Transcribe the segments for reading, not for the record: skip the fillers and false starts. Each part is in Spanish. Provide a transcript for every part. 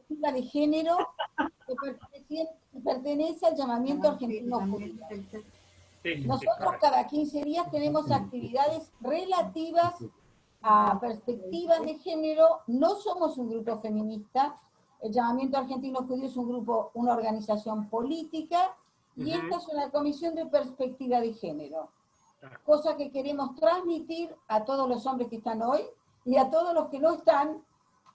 perspectiva de género que pertenece al llamamiento argentino judío. Nosotros cada 15 días tenemos actividades relativas a perspectivas de género. No somos un grupo feminista. El llamamiento argentino judío es un grupo, una organización política, y esta es una comisión de perspectiva de género. Cosa que queremos transmitir a todos los hombres que están hoy y a todos los que no están,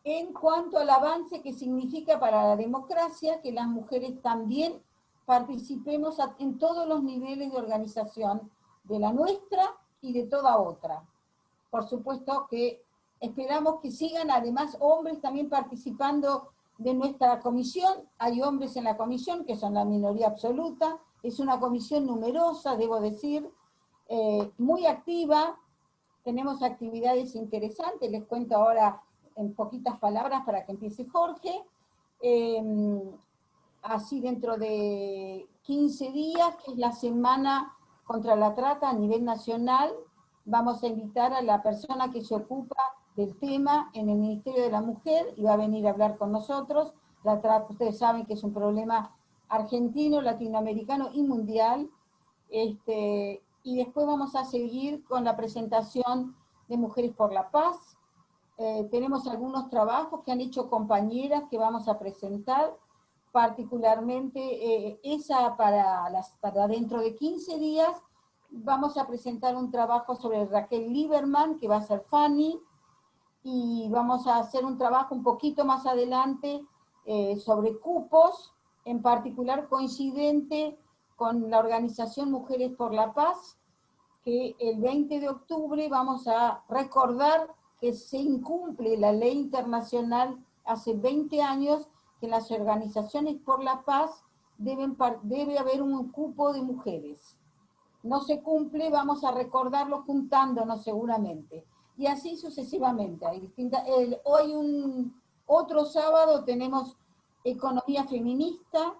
en cuanto al avance que significa para la democracia que las mujeres también participemos en todos los niveles de organización, de la nuestra y de toda otra. Por supuesto que esperamos que sigan además hombres también participando de nuestra comisión. Hay hombres en la comisión que son la minoría absoluta, es una comisión numerosa, debo decir, muy activa, tenemos actividades interesantes, les cuento ahora en poquitas palabras para que empiece Jorge. Así dentro de 15 días, que es la semana contra la trata a nivel nacional, vamos a invitar a la persona que se ocupa del tema en el Ministerio de la Mujer, y va a venir a hablar con nosotros. La trata, ustedes saben que es un problema argentino, latinoamericano y mundial. Y después vamos a seguir con la presentación de Mujeres por la Paz. Tenemos algunos trabajos que han hecho compañeras que vamos a presentar, particularmente esa para dentro de 15 días, vamos a presentar un trabajo sobre Raquel Lieberman, que va a ser Fanny, y vamos a hacer un trabajo un poquito más adelante sobre cupos, en particular coincidente con la organización Mujeres por la Paz, que el 20 de octubre vamos a recordar que se incumple la ley internacional hace 20 años, que en las organizaciones por la paz debe haber un cupo de mujeres. No se cumple, vamos a recordarlo juntándonos seguramente. Y así sucesivamente. Hay hoy otro sábado tenemos economía feminista,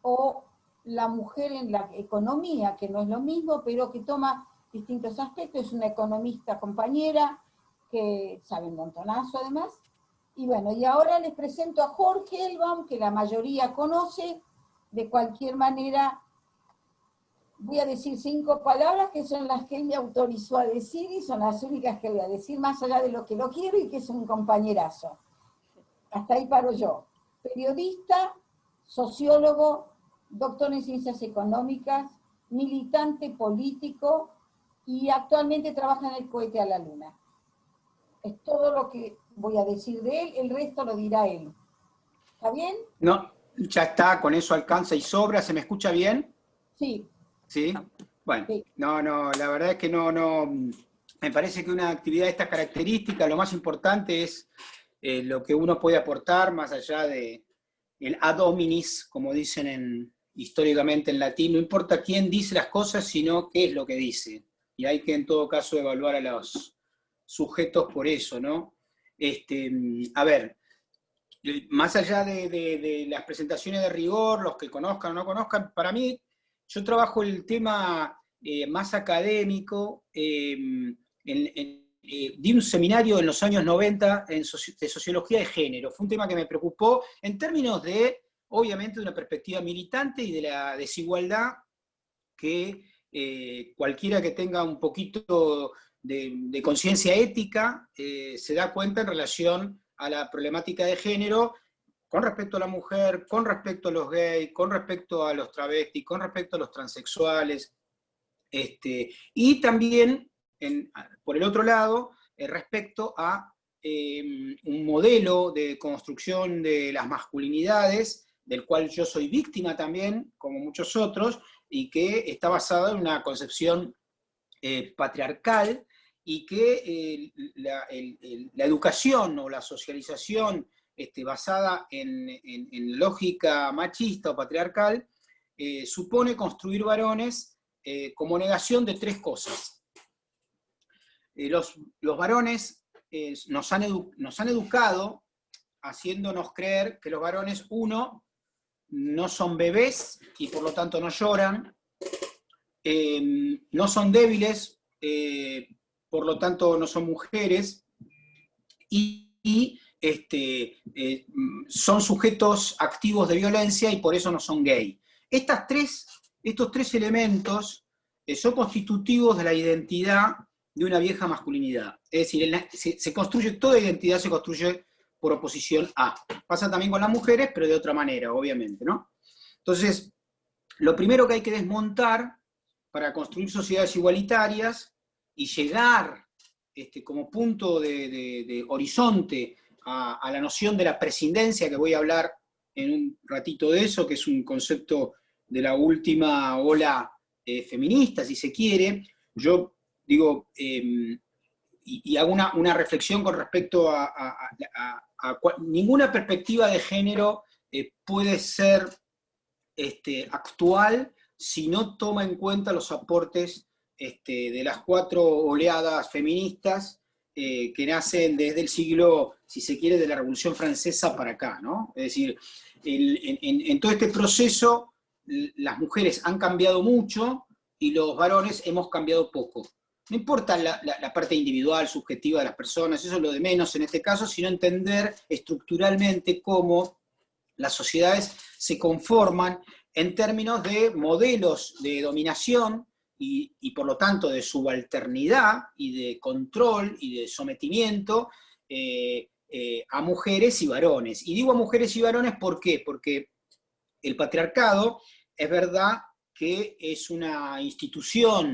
o la mujer en la economía, que no es lo mismo, pero que toma distintos aspectos. Es una economista compañera, que sabe un montonazo además. Y bueno, y ahora les presento a Jorge Elbaum, que la mayoría conoce. De cualquier manera, voy a decir 5 palabras que son las que él me autorizó a decir, y son las únicas que voy a decir, más allá de lo que lo quiero y que es un compañerazo. Hasta ahí paro yo. Periodista, sociólogo, doctor en ciencias económicas, militante político, y actualmente trabaja en el cohete a la luna. Es todo lo que voy a decir de él, el resto lo dirá él. ¿Está bien? No, ya está, con eso alcanza y sobra. ¿Se me escucha bien? Sí. ¿Sí? Bueno, Sí. no, la verdad es que no, me parece que una actividad de estas características, lo más importante es lo que uno puede aportar, más allá de el ad hominis, como dicen históricamente en latín. No importa quién dice las cosas, sino qué es lo que dice. Y hay que en todo caso evaluar a los sujetos por eso, ¿no? A ver, más allá de las presentaciones de rigor, los que conozcan o no conozcan, para mí, yo trabajo el tema más académico. Di un seminario en los años 90 de sociología de género. Fue un tema que me preocupó en términos de, obviamente, de una perspectiva militante y de la desigualdad que cualquiera que tenga un poquito de conciencia ética se da cuenta en relación a la problemática de género con respecto a la mujer, con respecto a los gays, con respecto a los travestis, con respecto a los transexuales, y también, por el otro lado, respecto a un modelo de construcción de las masculinidades, del cual yo soy víctima también, como muchos otros, y que está basado en una concepción patriarcal, y que la educación o la socialización basada en lógica machista o patriarcal supone construir varones como negación de 3 cosas. Los varones nos han educado haciéndonos creer que los varones, uno, no son bebés y por lo tanto no lloran, no son débiles, por lo tanto no son mujeres, y son sujetos activos de violencia y por eso no son gay. Estos tres elementos son constitutivos de la identidad de una vieja masculinidad. Es decir, toda identidad se construye por oposición a. Pasa también con las mujeres, pero de otra manera, obviamente, ¿no? Entonces, lo primero que hay que desmontar para construir sociedades igualitarias y llegar como punto de horizonte a la noción de la prescindencia, que voy a hablar en un ratito de eso, que es un concepto de la última ola feminista, si se quiere. Yo digo, y hago una reflexión con respecto ninguna perspectiva de género puede ser actual si no toma en cuenta los aportes de las 4 oleadas feministas que nacen desde el siglo, si se quiere, de la Revolución Francesa para acá, ¿no? Es decir, en todo este proceso las mujeres han cambiado mucho y los varones hemos cambiado poco. No importa la parte individual, subjetiva de las personas, eso es lo de menos en este caso, sino entender estructuralmente cómo las sociedades se conforman en términos de modelos de dominación y por lo tanto de subalternidad y de control y de sometimiento a mujeres y varones. Y digo a mujeres y varones, ¿por qué? Porque el patriarcado es verdad que es una institución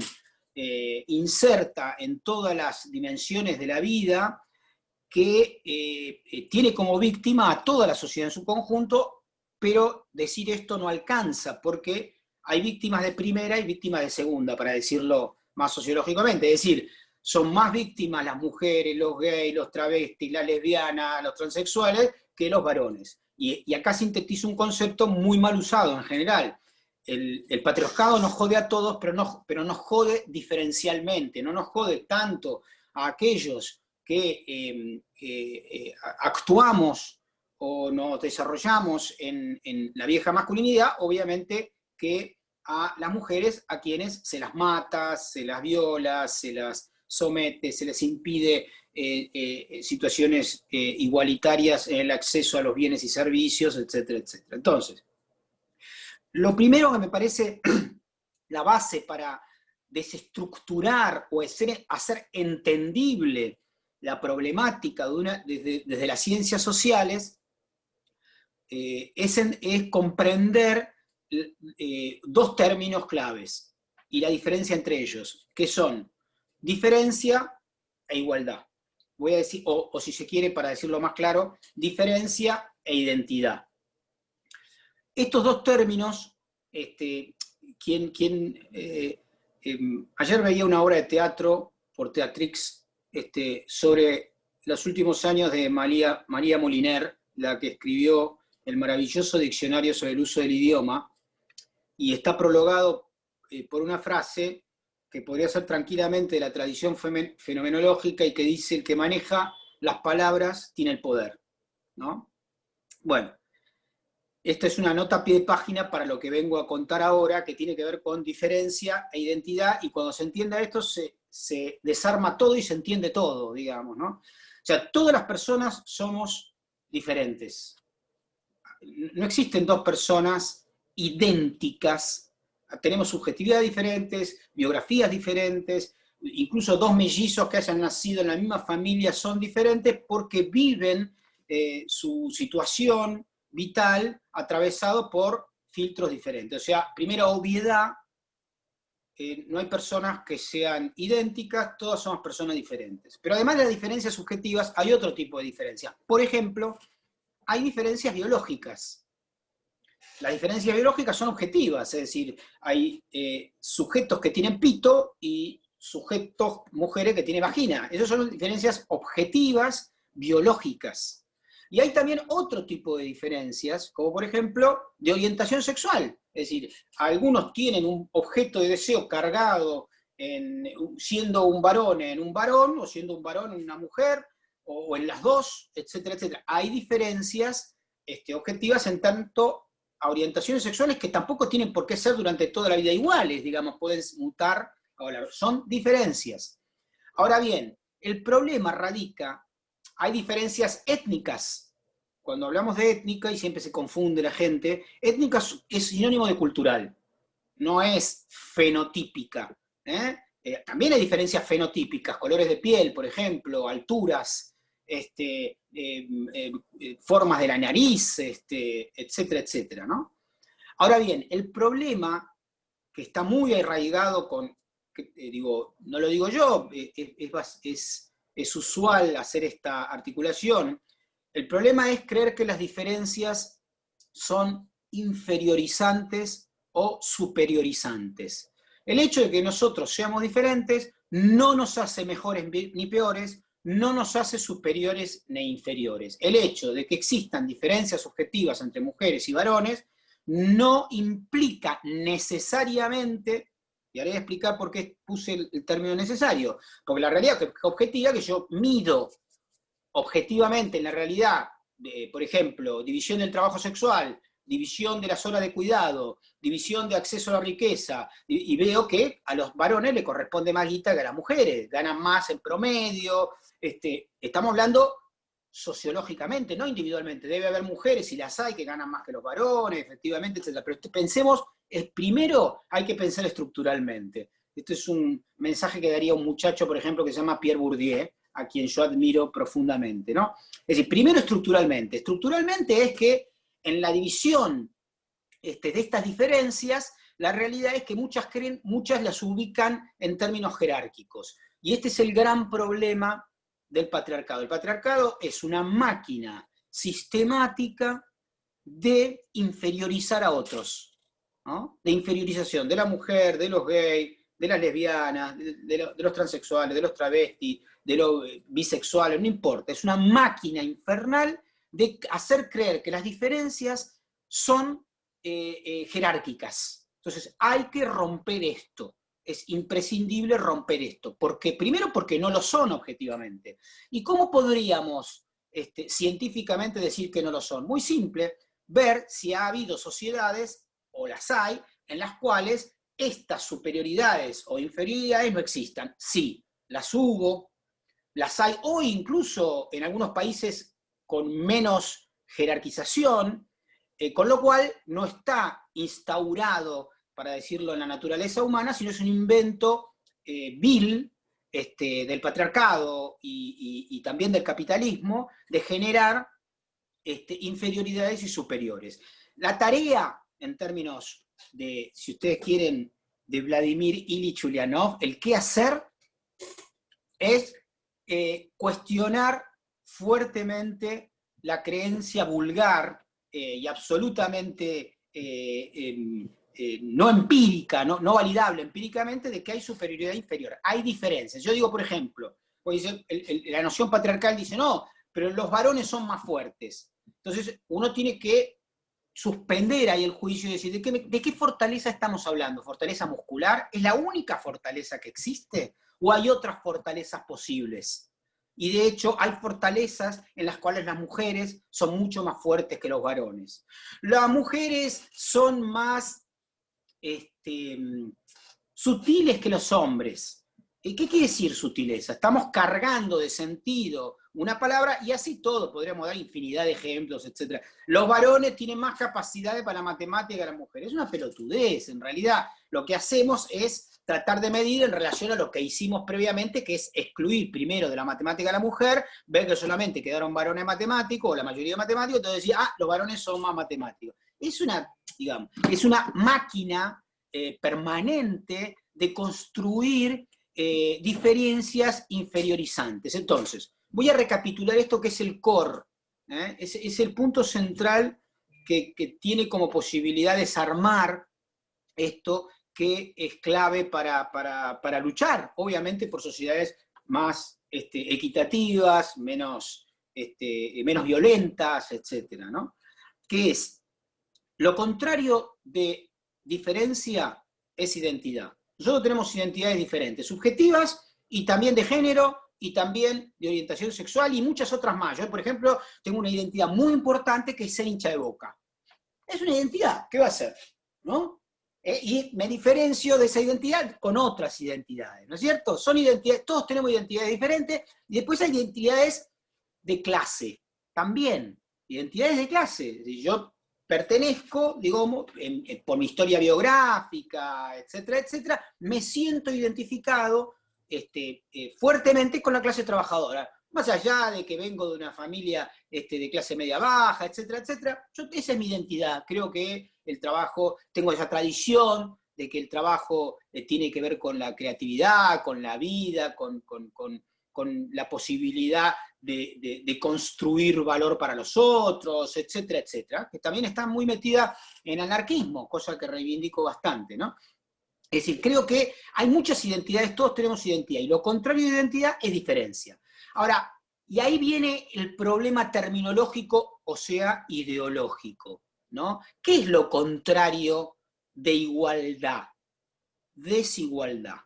inserta en todas las dimensiones de la vida, que tiene como víctima a toda la sociedad en su conjunto, pero decir esto no alcanza, porque hay víctimas de primera y víctimas de segunda, para decirlo más sociológicamente. Es decir, son más víctimas las mujeres, los gays, los travestis, las lesbianas, los transexuales, que los varones. Y acá sintetizo un concepto muy mal usado en general. El patriarcado nos jode a todos, pero nos jode diferencialmente, no nos jode tanto a aquellos que actuamos o nos desarrollamos en la vieja masculinidad, obviamente que a las mujeres a quienes se las mata, se las viola, se las somete, se les impide situaciones igualitarias en el acceso a los bienes y servicios, etcétera, etcétera. Entonces, lo primero que me parece la base para desestructurar o hacer entendible la problemática desde las ciencias sociales es comprender 2 términos claves y la diferencia entre ellos, que son diferencia e igualdad. Voy a decir, o si se quiere, para decirlo más claro, diferencia e identidad. Estos 2 términos, ayer veía una obra de teatro por Teatrix sobre los últimos años de María Moliner, la que escribió el maravilloso diccionario sobre el uso del idioma, y está prologado por una frase que podría ser tranquilamente de la tradición fenomenológica y que dice: el que maneja las palabras tiene el poder, ¿no? Bueno, esta es una nota a pie de página para lo que vengo a contar ahora, que tiene que ver con diferencia e identidad, y cuando se entienda esto se desarma todo y se entiende todo, digamos, ¿no? O sea, todas las personas somos diferentes. No existen 2 personas idénticas. Tenemos subjetividades diferentes, biografías diferentes, incluso 2 mellizos que hayan nacido en la misma familia son diferentes porque viven su situación vital atravesado por filtros diferentes. O sea, primera obviedad, no hay personas que sean idénticas, todas somos personas diferentes. Pero además de las diferencias subjetivas, hay otro tipo de diferencias. Por ejemplo, hay diferencias biológicas. Las diferencias biológicas son objetivas, es decir, hay sujetos que tienen pito y sujetos, mujeres que tienen vagina. Esas son diferencias objetivas, biológicas. Y hay también otro tipo de diferencias, como por ejemplo, de orientación sexual. Es decir, algunos tienen un objeto de deseo cargado siendo un varón en un varón, o siendo un varón en una mujer, o en las dos, etcétera, etcétera. Hay diferencias objetivas en tanto a orientaciones sexuales que tampoco tienen por qué ser durante toda la vida iguales, digamos, pueden mutar, son diferencias. Ahora bien, el problema radica hay diferencias étnicas. Cuando hablamos de étnica, y siempre se confunde la gente, étnica es sinónimo de cultural, no es fenotípica. También hay diferencias fenotípicas, colores de piel, por ejemplo, alturas, formas de la nariz, etcétera, etcétera, ¿no? Ahora bien, el problema que está muy arraigado con, digo, no lo digo yo, es usual hacer esta articulación, el problema es creer que las diferencias son inferiorizantes o superiorizantes. El hecho de que nosotros seamos diferentes no nos hace mejores ni peores, no nos hace superiores ni inferiores. El hecho de que existan diferencias objetivas entre mujeres y varones no implica necesariamente, y ahora voy a explicar por qué puse el término necesario, porque la realidad objetiva es que yo mido objetivamente en la realidad, por ejemplo, división del trabajo sexual, división de las horas de cuidado, división de acceso a la riqueza, y veo que a los varones le corresponde más guita que a las mujeres, ganan más en promedio, estamos hablando sociológicamente, no individualmente, debe haber mujeres, y las hay, que ganan más que los varones, efectivamente, etc. Pero pensemos, primero hay que pensar estructuralmente. Esto es un mensaje que daría un muchacho, por ejemplo, que se llama Pierre Bourdieu, a quien yo admiro profundamente, ¿no? Es decir, primero estructuralmente. Estructuralmente es que en la división de estas diferencias, la realidad es que muchas las ubican en términos jerárquicos. Y este es el gran problema del patriarcado. El patriarcado es una máquina sistemática de inferiorizar a otros, ¿no? De inferiorización de la mujer, de los gays, de las lesbianas, de los transexuales, de los travestis, de los bisexuales, no importa. Es una máquina infernal de hacer creer que las diferencias son jerárquicas. Entonces hay que romper esto. Es imprescindible romper esto. Primero porque no lo son objetivamente. ¿Y cómo podríamos científicamente decir que no lo son? Muy simple, ver si ha habido sociedades, o las hay, en las cuales estas superioridades o inferioridades no existan. Sí, las hubo, las hay hoy incluso en algunos países con menos jerarquización, con lo cual no está instaurado, para decirlo, en la naturaleza humana, sino es un invento vil del patriarcado y también del capitalismo, de generar inferioridades y superiores. La tarea, en términos de, si ustedes quieren, de Vladimir Ilich Ulyanov, el qué hacer es cuestionar fuertemente la creencia vulgar y absolutamente no empírica, no validable empíricamente, de que hay superioridad inferior. Hay diferencias. Yo digo, por ejemplo, pues la noción patriarcal dice, no, pero los varones son más fuertes. Entonces uno tiene que suspender ahí el juicio y decir, ¿de qué fortaleza estamos hablando? ¿Fortaleza muscular? ¿Es la única fortaleza que existe? ¿O hay otras fortalezas posibles? Y de hecho hay fortalezas en las cuales las mujeres son mucho más fuertes que los varones. Las mujeres son más sutiles que los hombres. ¿Qué quiere decir sutileza? Estamos cargando de sentido una palabra, y así todo, podríamos dar infinidad de ejemplos, etc. Los varones tienen más capacidades para la matemática que las mujeres. Es una pelotudez, en realidad. Lo que hacemos es tratar de medir en relación a lo que hicimos previamente, que es excluir primero de la matemática a la mujer, ver que solamente quedaron varones matemáticos, o la mayoría de matemáticos, entonces decir, los varones son más matemáticos. Es una máquina permanente de construir diferencias inferiorizantes. Entonces, voy a recapitular esto que es el core, es el punto central que tiene como posibilidad desarmar esto, que es clave para luchar, obviamente, por sociedades más equitativas, menos violentas, etcétera, ¿no? Que es, lo contrario de diferencia es identidad. Nosotros tenemos identidades diferentes, subjetivas y también de género, y también de orientación sexual y muchas otras más. Yo, por ejemplo, tengo una identidad muy importante que es ser hincha de Boca. Es una identidad, ¿qué va a ser? ¿No? Y me diferencio de esa identidad con otras identidades, ¿no es cierto? Son identidades, todos tenemos identidades diferentes, y después hay identidades de clase, también, identidades de clase. Yo pertenezco, digo, por mi historia biográfica, etcétera, etcétera, me siento identificado fuertemente con la clase trabajadora. Más allá de que vengo de una familia de clase media baja, etcétera, etcétera, esa es mi identidad. Creo que el trabajo, tengo esa tradición de que el trabajo tiene que ver con la creatividad, con la vida, con la posibilidad de construir valor para los otros, etcétera, etcétera, que también está muy metida en anarquismo, cosa que reivindico bastante, ¿no? Es decir, creo que hay muchas identidades, todos tenemos identidad, y lo contrario de identidad es diferencia. Ahora, y ahí viene el problema terminológico, o sea, ideológico, ¿no? ¿Qué es lo contrario de igualdad? Desigualdad.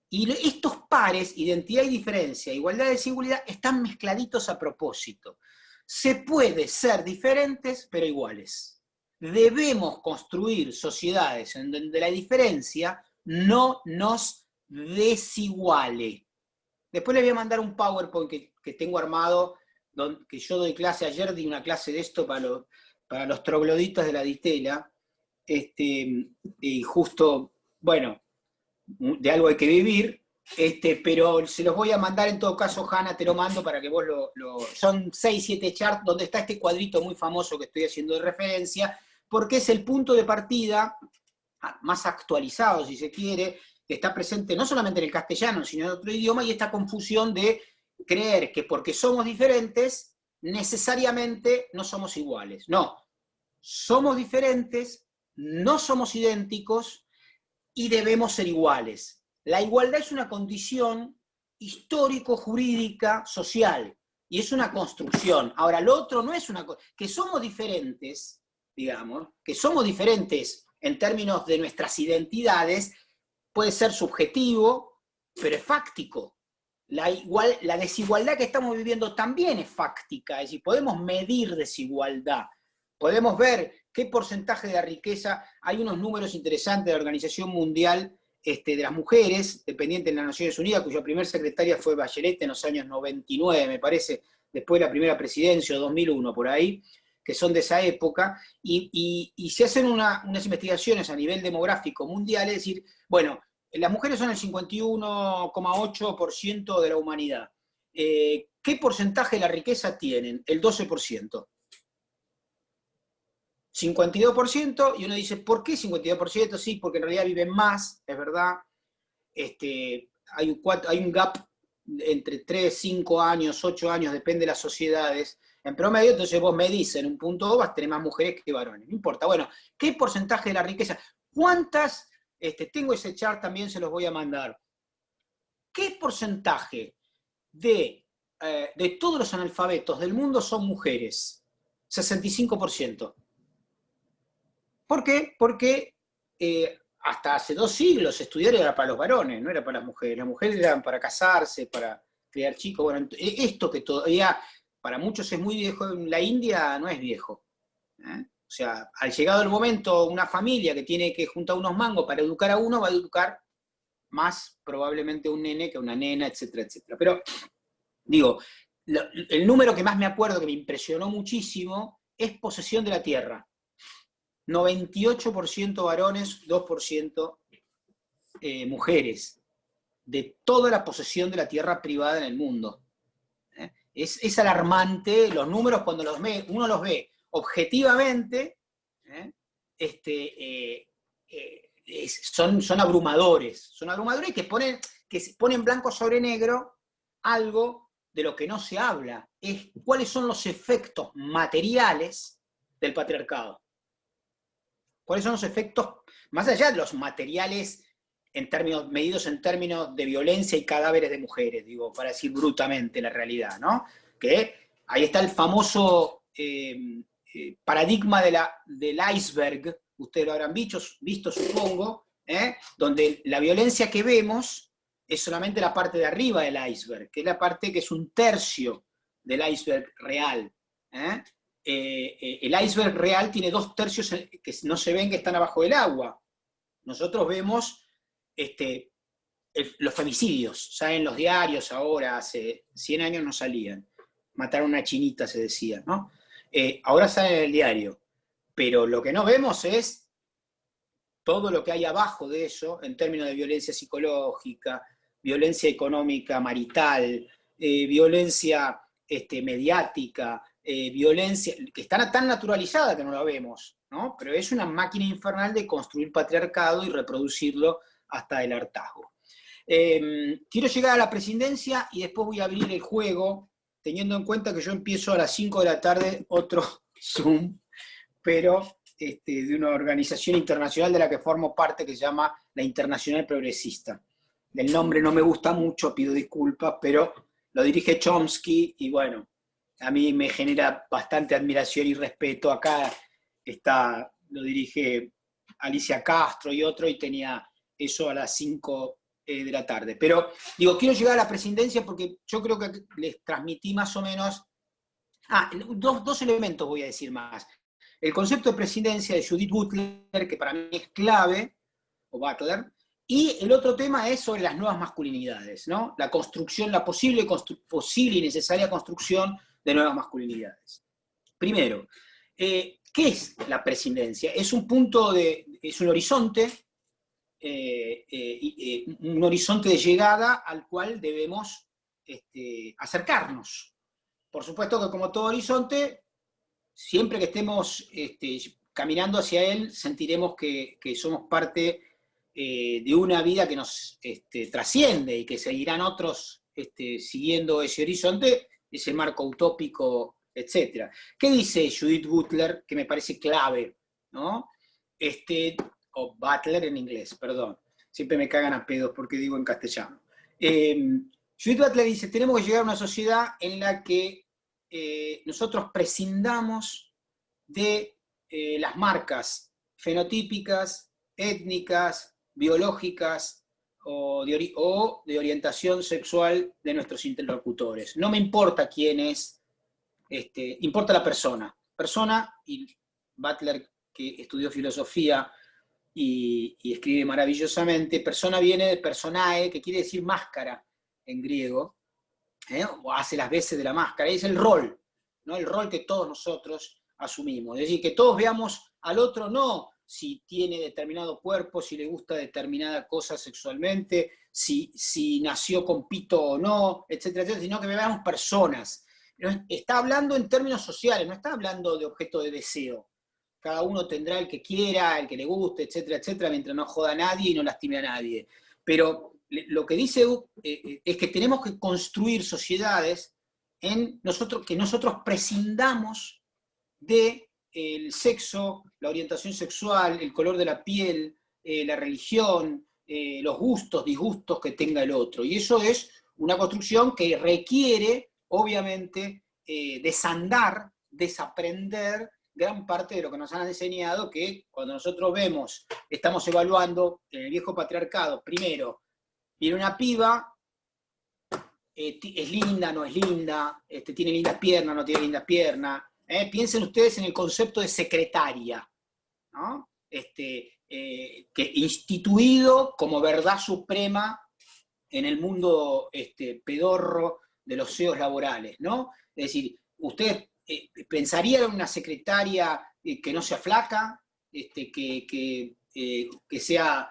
Y estos pares, identidad y diferencia, igualdad y desigualdad, están mezcladitos a propósito. Se puede ser diferentes, pero iguales. Debemos construir sociedades en donde la diferencia no nos desiguale. Después les voy a mandar un PowerPoint que tengo armado, que yo doy clase, ayer di una clase de esto para los trogloditas de la Ditela, y justo, bueno, de algo hay que vivir, pero se los voy a mandar en todo caso, Hanna, te lo mando para que vos son 6, 7 charts donde está este cuadrito muy famoso que estoy haciendo de referencia, porque es el punto de partida más actualizado, si se quiere, que está presente no solamente en el castellano, sino en otro idioma, y esta confusión de creer que porque somos diferentes, necesariamente no somos iguales. No, somos diferentes, no somos idénticos, y debemos ser iguales. La igualdad es una condición histórico-jurídica, social, y es una construcción. Ahora, lo otro no es una cosa, que somos diferentes, digamos, que somos diferentes en términos de nuestras identidades, puede ser subjetivo, pero es fáctico. La desigualdad que estamos viviendo también es fáctica, es decir, podemos medir desigualdad, podemos ver qué porcentaje de la riqueza, hay unos números interesantes de la Organización Mundial de las Mujeres, dependiente de las Naciones Unidas, cuya primer secretaria fue Bachelet en los años 99, me parece, después de la primera presidencia, o 2001, por ahí, que son de esa época, y se hacen unas investigaciones a nivel demográfico mundial, es decir, bueno, las mujeres son el 51,8% de la humanidad. ¿Qué porcentaje de la riqueza tienen? El 12%. 52%, y uno dice, ¿por qué 52%? Sí, porque en realidad viven más, es verdad. Hay un gap entre 3, 5 años, 8 años, depende de las sociedades. En promedio, entonces vos medís en un punto O, vas a tener más mujeres que varones. No importa. Bueno, ¿qué porcentaje de la riqueza? ¿Cuántas? Tengo ese chart, también se los voy a mandar. ¿Qué porcentaje de todos los analfabetos del mundo son mujeres? 65%. ¿Por qué? Porque hasta hace 2 siglos estudiar era para los varones, no era para las mujeres. Las mujeres eran para casarse, para criar chicos. Bueno, esto que todavía para muchos es muy viejo, en la India no es viejo. O sea, al llegado el momento, una familia que tiene que juntar unos mangos para educar a uno, va a educar más probablemente un nene que una nena, etcétera, etcétera. Pero, digo, el número que más me acuerdo, que me impresionó muchísimo, es posesión de la tierra. 98% varones, 2% mujeres, de toda la posesión de la tierra privada en el mundo. Es alarmante los números cuando uno los ve objetivamente, son abrumadores. Son abrumadores que ponen blanco sobre negro algo de lo que no se habla, es cuáles son los efectos materiales del patriarcado. ¿Cuáles son los efectos, más allá de los materiales medidos en términos de violencia y cadáveres de mujeres, digo, para decir brutamente la realidad, ¿no? Que ahí está el famoso paradigma del iceberg, ustedes lo habrán visto supongo, donde la violencia que vemos es solamente la parte de arriba del iceberg, que es la parte que es 1/3 del iceberg real. El iceberg real tiene 2/3 que no se ven, que están abajo del agua. Nosotros vemos los femicidios, ya en los diarios ahora, hace 100 años no salían. Mataron a una chinita, se decía, ¿no? Ahora sale en el diario, pero lo que no vemos es todo lo que hay abajo de eso, en términos de violencia psicológica, violencia económica marital, violencia mediática, violencia, que está tan naturalizada que no la vemos, ¿no? Pero es una máquina infernal de construir patriarcado y reproducirlo hasta el hartazgo. Quiero llegar a la presidencia y después voy a abrir el juego, teniendo en cuenta que yo empiezo a las 5 de la tarde otro Zoom, pero de una organización internacional de la que formo parte que se llama la Internacional Progresista. El nombre no me gusta mucho, pido disculpas, pero lo dirige Chomsky y bueno, a mí me genera bastante admiración y respeto. Acá lo dirige Alicia Castro y otro, y tenía eso a las 5 de la tarde. Pero digo, quiero llegar a la presidencia porque yo creo que les transmití más o menos... dos elementos voy a decir más. El concepto de presidencia de Judith Butler, que para mí es clave, o Butler, y el otro tema es sobre las nuevas masculinidades, ¿no? La construcción, la posible y necesaria construcción de nuevas masculinidades. Primero, ¿qué es la presidencia? Es un horizonte, un horizonte de llegada al cual debemos acercarnos. Por supuesto que como todo horizonte, siempre que estemos caminando hacia él, sentiremos que somos parte de una vida que nos trasciende y que seguirán otros siguiendo ese horizonte, ese marco utópico, etc. ¿Qué dice Judith Butler, que me parece clave, ¿no? O Butler en inglés, perdón. Siempre me cagan a pedos porque digo en castellano. Judith Butler dice, tenemos que llegar a una sociedad en la que nosotros prescindamos de las marcas fenotípicas, étnicas, biológicas o de orientación sexual de nuestros interlocutores. No me importa quién es, importa la persona. Persona, y Butler, que estudió filosofía y escribe maravillosamente, persona viene de personae, que quiere decir máscara en griego, o hace las veces de la máscara, es el rol, ¿no? El rol que todos nosotros asumimos. Es decir, que todos veamos al otro no si tiene determinado cuerpo, si le gusta determinada cosa sexualmente, si nació con pito o no, etcétera, etcétera, sino que veamos personas. Está hablando en términos sociales, no está hablando de objeto de deseo. Cada uno tendrá el que quiera, el que le guste, etcétera, etcétera, mientras no joda a nadie y no lastime a nadie. Pero lo que dice es que tenemos que construir sociedades que nosotros prescindamos del sexo, la orientación sexual, el color de la piel, la religión, los gustos, disgustos que tenga el otro. Y eso es una construcción que requiere, obviamente, desandar, desaprender gran parte de lo que nos han enseñado, que cuando nosotros estamos evaluando en el viejo patriarcado, primero, viene una piba, es linda, no es linda, tiene lindas piernas, no tiene lindas piernas. Piensen ustedes en el concepto de secretaria, ¿no? Que instituido como verdad suprema en el mundo pedorro de los CEOs laborales, ¿no? Es decir, usted pensaría en una secretaria que no sea flaca, que sea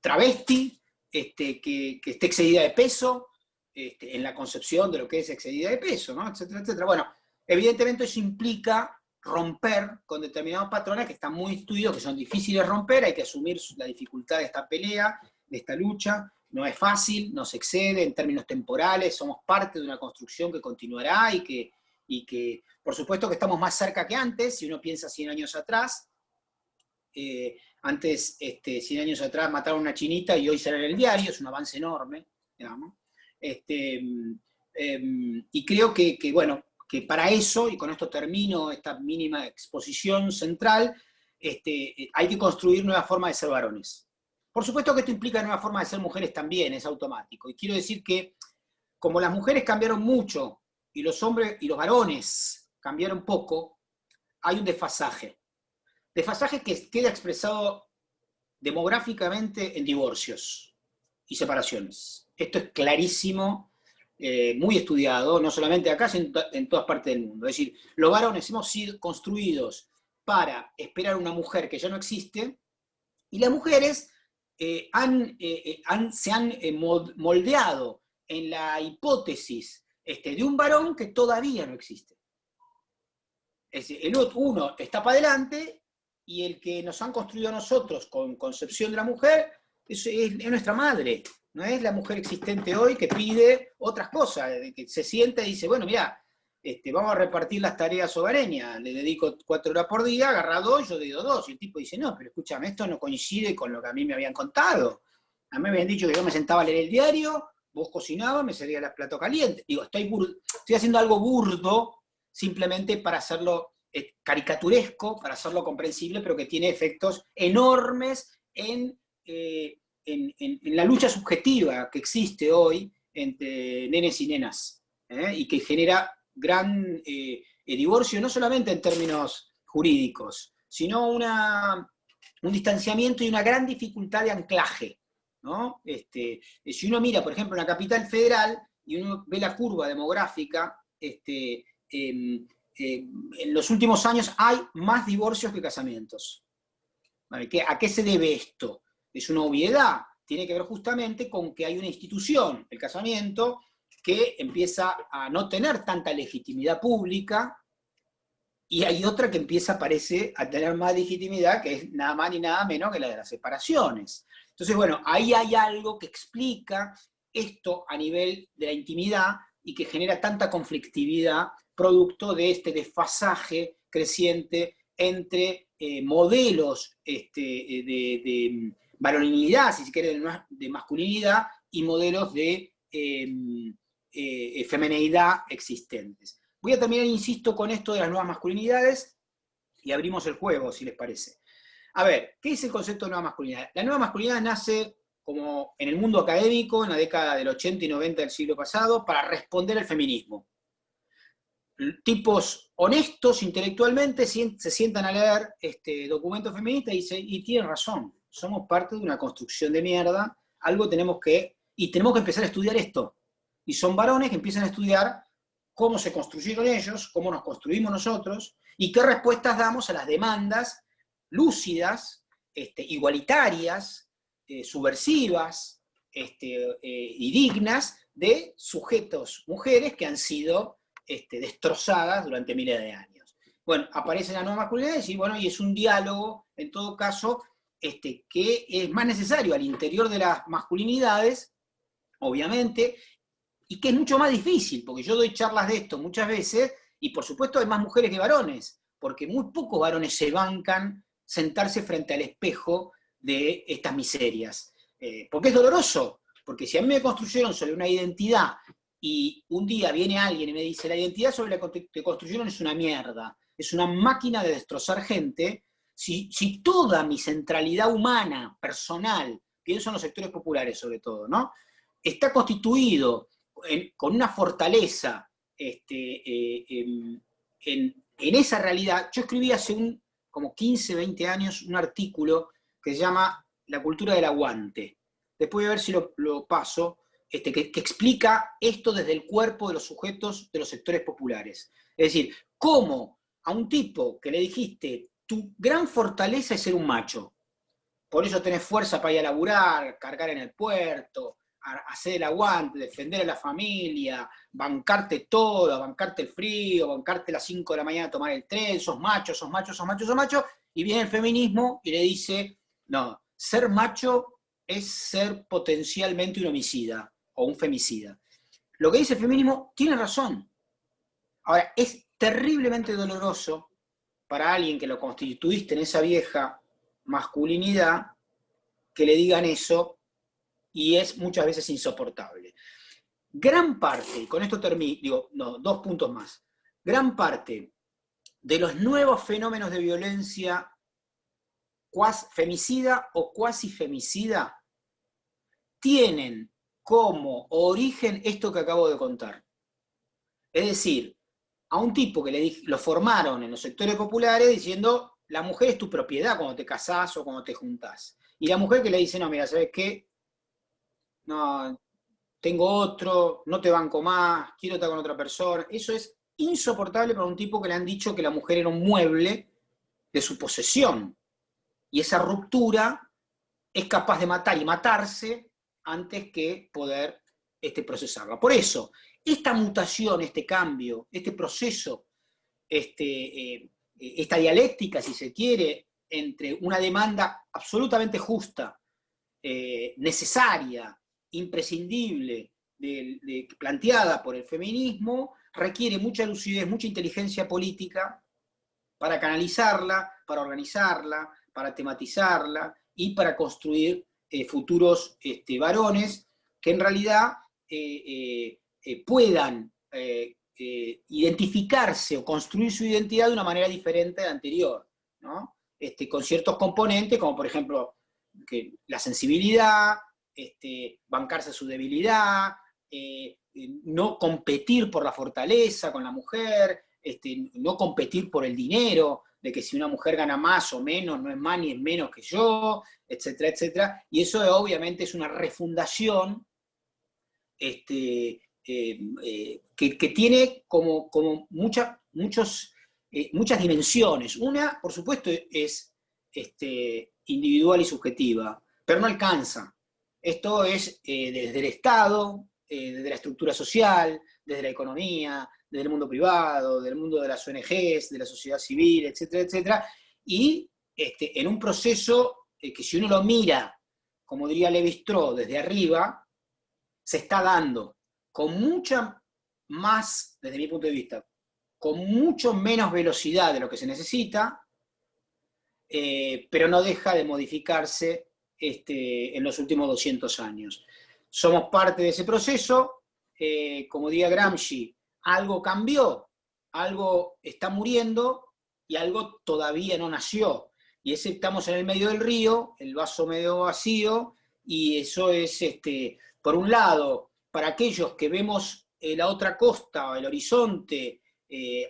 travesti, que esté excedida de peso, en la concepción de lo que es excedida de peso, ¿no? Etcétera, etcétera. Bueno, evidentemente eso implica romper con determinados patrones que están muy estudiados, que son difíciles de romper, hay que asumir la dificultad de esta pelea, de esta lucha, no es fácil, nos excede en términos temporales, somos parte de una construcción que continuará y que por supuesto que estamos más cerca que antes, si uno piensa 100 años atrás. Antes, 100 años atrás, mataron a una chinita y hoy sale en el diario, es un avance enorme, digamos. Y creo que, bueno, que para eso, y con esto termino esta mínima exposición central, hay que construir nuevas formas de ser varones. Por supuesto que esto implica nuevas formas de ser mujeres también, es automático. Y quiero decir que, como las mujeres cambiaron mucho, y los hombres y los varones cambiaron poco, hay un desfasaje. Desfasaje que queda expresado demográficamente en divorcios y separaciones. Esto es clarísimo muy estudiado, no solamente acá, sino en todas partes del mundo. Es decir, los varones hemos sido construidos para esperar una mujer que ya no existe, y las mujeres se han moldeado en la hipótesis de un varón que todavía no existe. Es decir, uno está para adelante y el que nos han construido a nosotros con concepción de la mujer es nuestra madre, no es la mujer existente hoy que pide otras cosas, que se sienta y dice, bueno, mira, vamos a repartir las tareas hogareñas, le dedico 4 horas por día, agarra 2, yo digo 2, y el tipo dice, no, pero escúchame, esto no coincide con lo que a mí me habían contado. A mí me habían dicho que yo me sentaba a leer el diario, vos cocinabas, me servías el plato caliente. Digo, estoy haciendo algo burdo, simplemente para hacerlo caricaturesco, para hacerlo comprensible, pero que tiene efectos enormes en la lucha subjetiva que existe hoy entre nenes y nenas, y que genera gran divorcio, no solamente en términos jurídicos, sino un distanciamiento y una gran dificultad de anclaje, ¿no? Si uno mira, por ejemplo, en la capital federal, y uno ve la curva demográfica, en los últimos años hay más divorcios que casamientos. ¿A qué se debe esto? Es una obviedad, tiene que ver justamente con que hay una institución, el casamiento, que empieza a no tener tanta legitimidad pública, y hay otra que empieza, parece, a tener más legitimidad, que es nada más ni nada menos que la de las separaciones. Entonces, bueno, ahí hay algo que explica esto a nivel de la intimidad y que genera tanta conflictividad producto de este desfasaje creciente entre modelos de varonilidad, si se quiere, de masculinidad, y modelos de femineidad existentes. Voy a terminar, insisto, con esto de las nuevas masculinidades y abrimos el juego, si les parece. A ver, ¿qué es el concepto de nueva masculinidad? La nueva masculinidad nace como en el mundo académico, en la década del 80 y 90 del siglo pasado, para responder al feminismo. Tipos honestos intelectualmente se sientan a leer documento feminista y tienen razón, somos parte de una construcción de mierda, tenemos que empezar a estudiar esto. Y son varones que empiezan a estudiar cómo se construyeron ellos, cómo nos construimos nosotros, y qué respuestas damos a las demandas lúcidas, igualitarias, subversivas y dignas de sujetos, mujeres que han sido destrozadas durante miles de años. Bueno, aparecen las nuevas masculinidades y es un diálogo, en todo caso, que es más necesario al interior de las masculinidades, obviamente, y que es mucho más difícil, porque yo doy charlas de esto muchas veces, y por supuesto hay más mujeres que varones, porque muy pocos varones se bancan sentarse frente al espejo de estas miserias. Porque es doloroso, porque si a mí me construyeron sobre una identidad, y un día viene alguien y me dice, la identidad sobre la que te construyeron es una mierda, es una máquina de destrozar gente, si toda mi centralidad humana, personal, pienso en los sectores populares sobre todo, ¿no?, está constituido con una fortaleza en esa realidad. Yo escribí hace como 15, 20 años un artículo que se llama La cultura del aguante. Después voy a ver si lo paso, que explica esto desde el cuerpo de los sujetos de los sectores populares. Es decir, cómo a un tipo que le dijiste, tu gran fortaleza es ser un macho, por eso tenés fuerza para ir a laburar, cargar en el puerto, hacer el aguante, defender a la familia, bancarte todo, bancarte el frío, bancarte las 5 de la mañana a tomar el tren, sos macho, sos macho, sos macho, sos macho, y viene el feminismo y le dice, no, ser macho es ser potencialmente un homicida o un femicida. Lo que dice el feminismo tiene razón. Ahora, es terriblemente doloroso para alguien que lo constituiste en esa vieja masculinidad que le digan eso, y es muchas veces insoportable. Gran parte, y con esto termino, 2 puntos más, gran parte de los nuevos fenómenos de violencia femicida o cuasi femicida tienen como origen esto que acabo de contar. Es decir, a un tipo que lo formaron en los sectores populares diciendo, la mujer es tu propiedad cuando te casás o cuando te juntás. Y la mujer que le dice, no, mira, ¿sabes qué? No, tengo otro, no te banco más, quiero estar con otra persona. Eso es insoportable para un tipo que le han dicho que la mujer era un mueble de su posesión. Y esa ruptura es capaz de matar y matarse antes que poder procesarla. Por eso, esta mutación, este cambio, este proceso, esta dialéctica, si se quiere, entre una demanda absolutamente justa, necesaria, imprescindible, planteada por el feminismo, requiere mucha lucidez, mucha inteligencia política para canalizarla, para organizarla, para tematizarla y para construir futuros varones que en realidad puedan identificarse o construir su identidad de una manera diferente a la anterior, ¿no? Con ciertos componentes, como por ejemplo la sensibilidad, bancarse su debilidad, no competir por la fortaleza con la mujer, no competir por el dinero, de que si una mujer gana más o menos, no es más ni es menos que yo, etcétera, etcétera. Y eso obviamente es una refundación que tiene como muchas dimensiones. Una, por supuesto, es individual y subjetiva, pero no alcanza. Esto es desde el Estado, desde la estructura social, desde la economía, desde el mundo privado, del mundo de las ONGs, de la sociedad civil, etcétera, etcétera, y en un proceso que si uno lo mira, como diría Lévi-Strauss, desde arriba, se está dando con mucha más, desde mi punto de vista, con mucho menos velocidad de lo que se necesita, pero no deja de modificarse en los últimos 200 años. Somos parte de ese proceso, como diría Gramsci, algo cambió, algo está muriendo y algo todavía no nació. Y estamos en el medio del río, el vaso medio vacío, y eso es, por un lado, para aquellos que vemos la otra costa, el horizonte,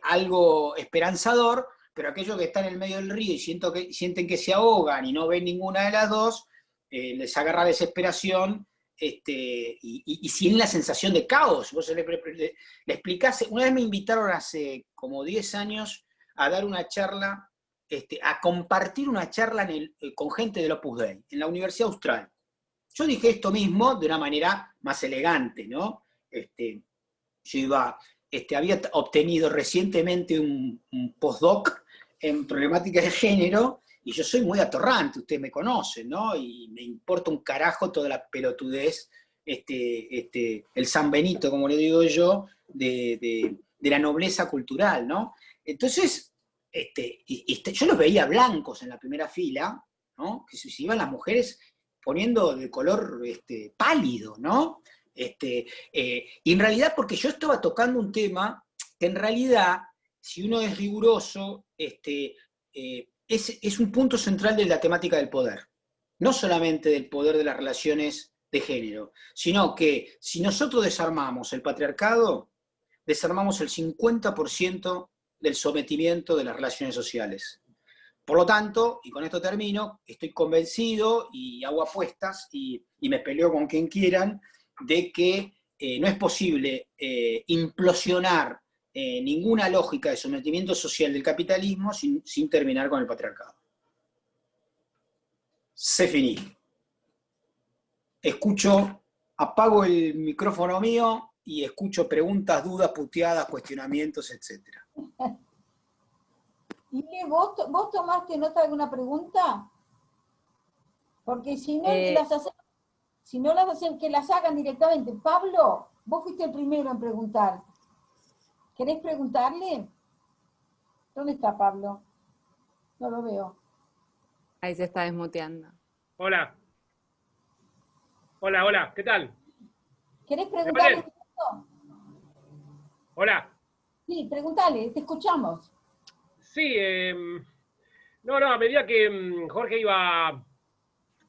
algo esperanzador, pero aquellos que están en el medio del río y sienten que se ahogan y no ven ninguna de las dos, les agarra desesperación y sin la sensación de caos. Vos le explicás, una vez me invitaron hace como 10 años a dar una charla, a compartir una charla con gente del Opus Dei, en la Universidad Austral. Yo dije esto mismo de una manera más elegante, ¿no? Había obtenido recientemente un postdoc en problemática de género, y yo soy muy atorrante, ustedes me conocen, ¿no? Y me importa un carajo toda la pelotudez, el San Benito, como le digo yo, de la nobleza cultural, ¿no? Entonces, yo los veía blancos en la primera fila, ¿no? Que se iban las mujeres poniendo de color pálido, ¿no? Y en realidad, porque yo estaba tocando un tema que en realidad, si uno es riguroso, es un punto central de la temática del poder. No solamente del poder de las relaciones de género, sino que si nosotros desarmamos el patriarcado, desarmamos el 50% del sometimiento de las relaciones sociales. Por lo tanto, y con esto termino, estoy convencido y hago apuestas y me peleo con quien quieran, de que no es posible implosionar ninguna lógica de sometimiento social del capitalismo sin terminar con el patriarcado. Se finí. Apago el micrófono mío y escucho preguntas, dudas, puteadas, cuestionamientos, etc. ¿Y vos tomaste nota de alguna pregunta? Porque si no las hacen, que las hagan directamente. Pablo, vos fuiste el primero en preguntar. ¿Querés preguntarle? ¿Dónde está Pablo? No lo veo. Ahí se está desmuteando. Hola. Hola, hola, ¿qué tal? ¿Querés preguntarle? Hola. Sí, preguntale, te escuchamos. Sí, no, a medida que Jorge iba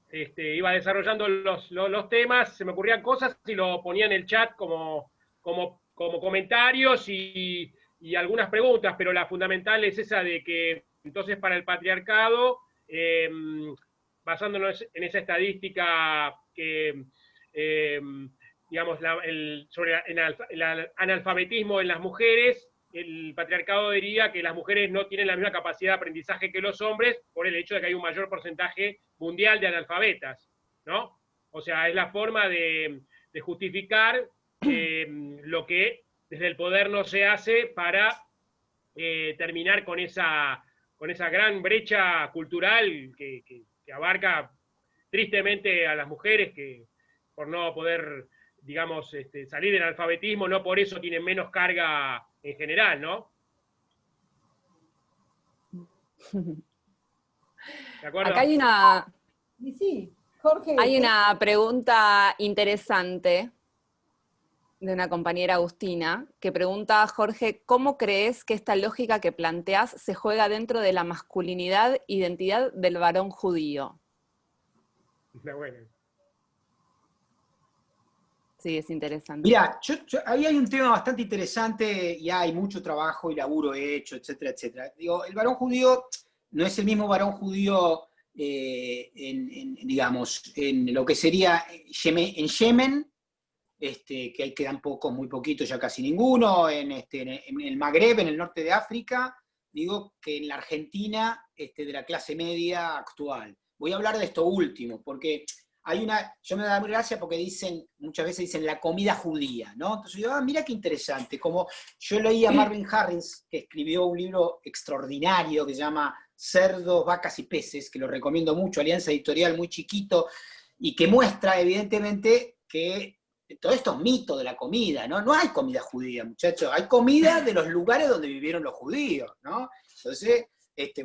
desarrollando los temas, se me ocurrían cosas y lo ponía en el chat como comentarios y algunas preguntas, pero la fundamental es esa de que entonces para el patriarcado, basándonos en esa estadística que digamos, sobre el analfabetismo en las mujeres, el patriarcado diría que las mujeres no tienen la misma capacidad de aprendizaje que los hombres por el hecho de que hay un mayor porcentaje mundial de analfabetas, ¿no? O sea, es la forma de justificar lo que desde el poder no se hace para terminar con esa gran brecha cultural que abarca tristemente a las mujeres, que por no poder, digamos, salir del analfabetismo, no por eso tienen menos carga en general, ¿no? ¿De acuerdo? Acá hay una, Y sí, Jorge. hay una pregunta interesante de una compañera Agustina, que pregunta, Jorge, ¿cómo crees que esta lógica que planteas se juega dentro de la masculinidad, identidad del varón judío? Bueno. Sí, es interesante. Mira, ahí hay un tema bastante interesante y hay mucho trabajo y laburo hecho, etcétera, etcétera. Digo, el varón judío no es el mismo varón judío, digamos, en lo que sería en Yemen, que ahí quedan pocos, muy poquitos, ya casi ninguno, en el Magreb, en el norte de África, digo que en la Argentina de la clase media actual. Voy a hablar de esto último, porque yo me da gracia porque muchas veces dicen la comida judía, ¿no? Entonces yo, mira qué interesante, como yo leí a Marvin Harris, que escribió un libro extraordinario que se llama Cerdos, Vacas y Peces, que lo recomiendo mucho, Alianza Editorial, muy chiquito, y que muestra evidentemente que todos estos mitos de la comida, ¿no? No hay comida judía, muchachos, hay comida de los lugares donde vivieron los judíos, ¿no? Entonces,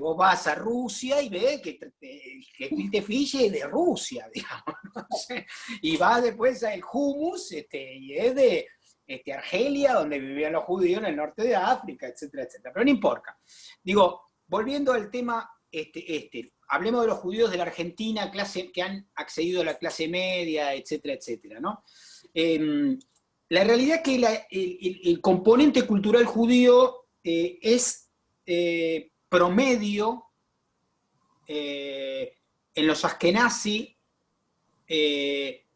vos vas a Rusia y ves que el gefilte fish es de Rusia, digamos, ¿no? Y vas después al hummus, y es de Argelia, donde vivían los judíos en el norte de África, etcétera, etcétera. Pero no importa. Digo, volviendo al tema, hablemos de los judíos de la Argentina, que han accedido a la clase media, etcétera, etcétera, ¿no? La realidad es que el componente cultural judío es promedio en los Askenazi en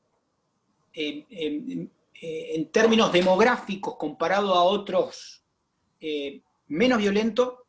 términos demográficos comparado a otros menos violento,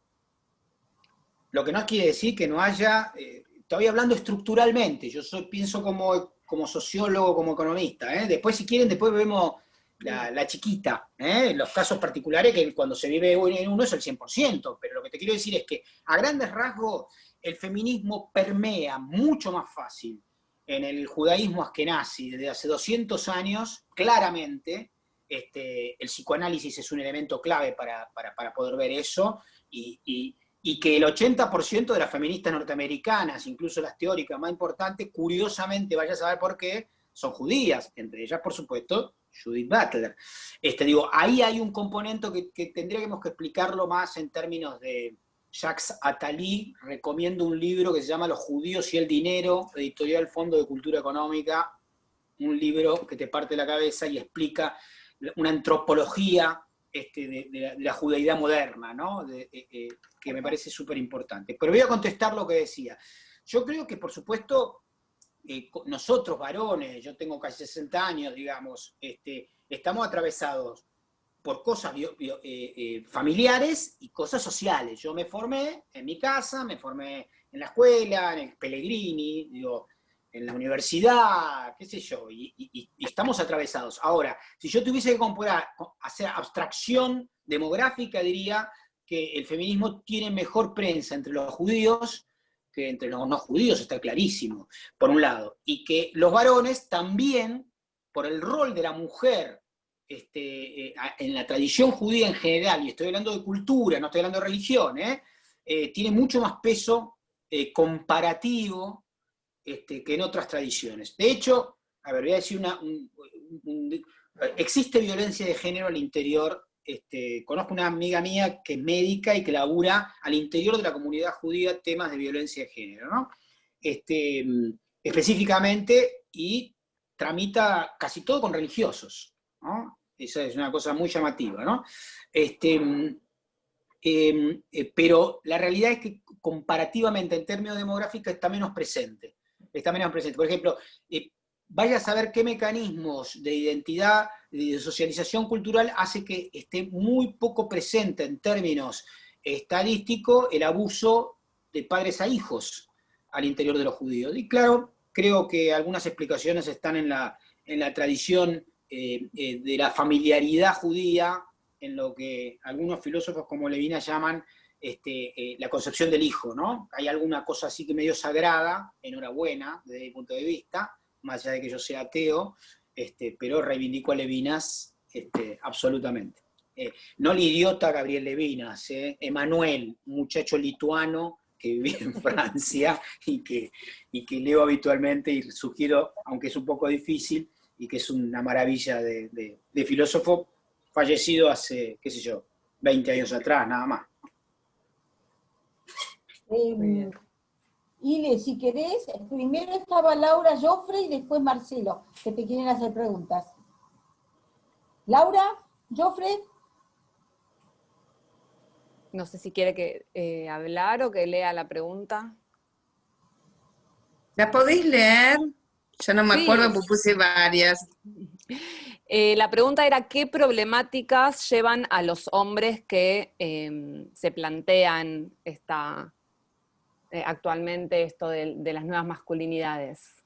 lo que no quiere decir que no haya, estoy hablando estructuralmente, pienso como sociólogo, como economista, después si quieren, después vemos la chiquita, los casos particulares que cuando se vive en uno es el 100%, pero lo que te quiero decir es que a grandes rasgos el feminismo permea mucho más fácil en el judaísmo askenazi desde hace 200 años, claramente, el psicoanálisis es un elemento clave para poder ver eso, y que el 80% de las feministas norteamericanas, incluso las teóricas más importantes, curiosamente, vaya a saber por qué, son judías, entre ellas, por supuesto, Judith Butler. Ahí hay un componente que tendríamos que explicarlo más en términos de Jacques Attali. Recomiendo un libro que se llama Los judíos y el dinero, editorial Fondo de Cultura Económica, un libro que te parte la cabeza y explica una antropología de la judaidad moderna, ¿no? Que me parece súper importante. Pero voy a contestar lo que decía. Yo creo que, por supuesto, nosotros varones, yo tengo casi 60 años, digamos, estamos atravesados por cosas familiares y cosas sociales. Yo me formé en mi casa, me formé en la escuela, en el Pellegrini, en la universidad, qué sé yo, y estamos atravesados. Ahora, si yo tuviese que hacer abstracción demográfica, diría que el feminismo tiene mejor prensa entre los judíos que entre los no judíos, está clarísimo, por un lado, y que los varones también, por el rol de la mujer en la tradición judía en general, y estoy hablando de cultura, no estoy hablando de religión, tiene mucho más peso comparativo que en otras tradiciones. De hecho, voy a decir existe violencia de género al interior. Conozco una amiga mía que es médica y que labura al interior de la comunidad judía temas de violencia de género, ¿no? Específicamente, y tramita casi todo con religiosos, ¿no? Esa es una cosa muy llamativa, ¿no? Pero la realidad es que comparativamente en términos demográficos está menos presente. Por ejemplo, vaya a saber qué mecanismos de identidad, de socialización cultural hace que esté muy poco presente en términos estadísticos el abuso de padres a hijos al interior de los judíos. Y claro, creo que algunas explicaciones están en la tradición de la familiaridad judía, en lo que algunos filósofos como Levinas llaman la concepción del hijo, ¿no? Hay alguna cosa así que medio sagrada, enhorabuena, desde mi punto de vista, más allá de que yo sea ateo, pero reivindico a Levinas absolutamente. No el idiota Gabriel Levinas, Emanuel, un muchacho lituano que vive en Francia y que leo habitualmente y sugiero, aunque es un poco difícil, y que es una maravilla de filósofo, fallecido hace, qué sé yo, 20 años atrás, nada más. Ile, si querés, primero estaba Laura Joffre y después Marcelo, que te quieren hacer preguntas. Laura, Joffre. No sé si quiere que hablar o que lea la pregunta. ¿La podéis leer? Yo no me Sí. acuerdo, porque puse varias. La pregunta era, ¿qué problemáticas llevan a los hombres que se plantean actualmente esto de las nuevas masculinidades?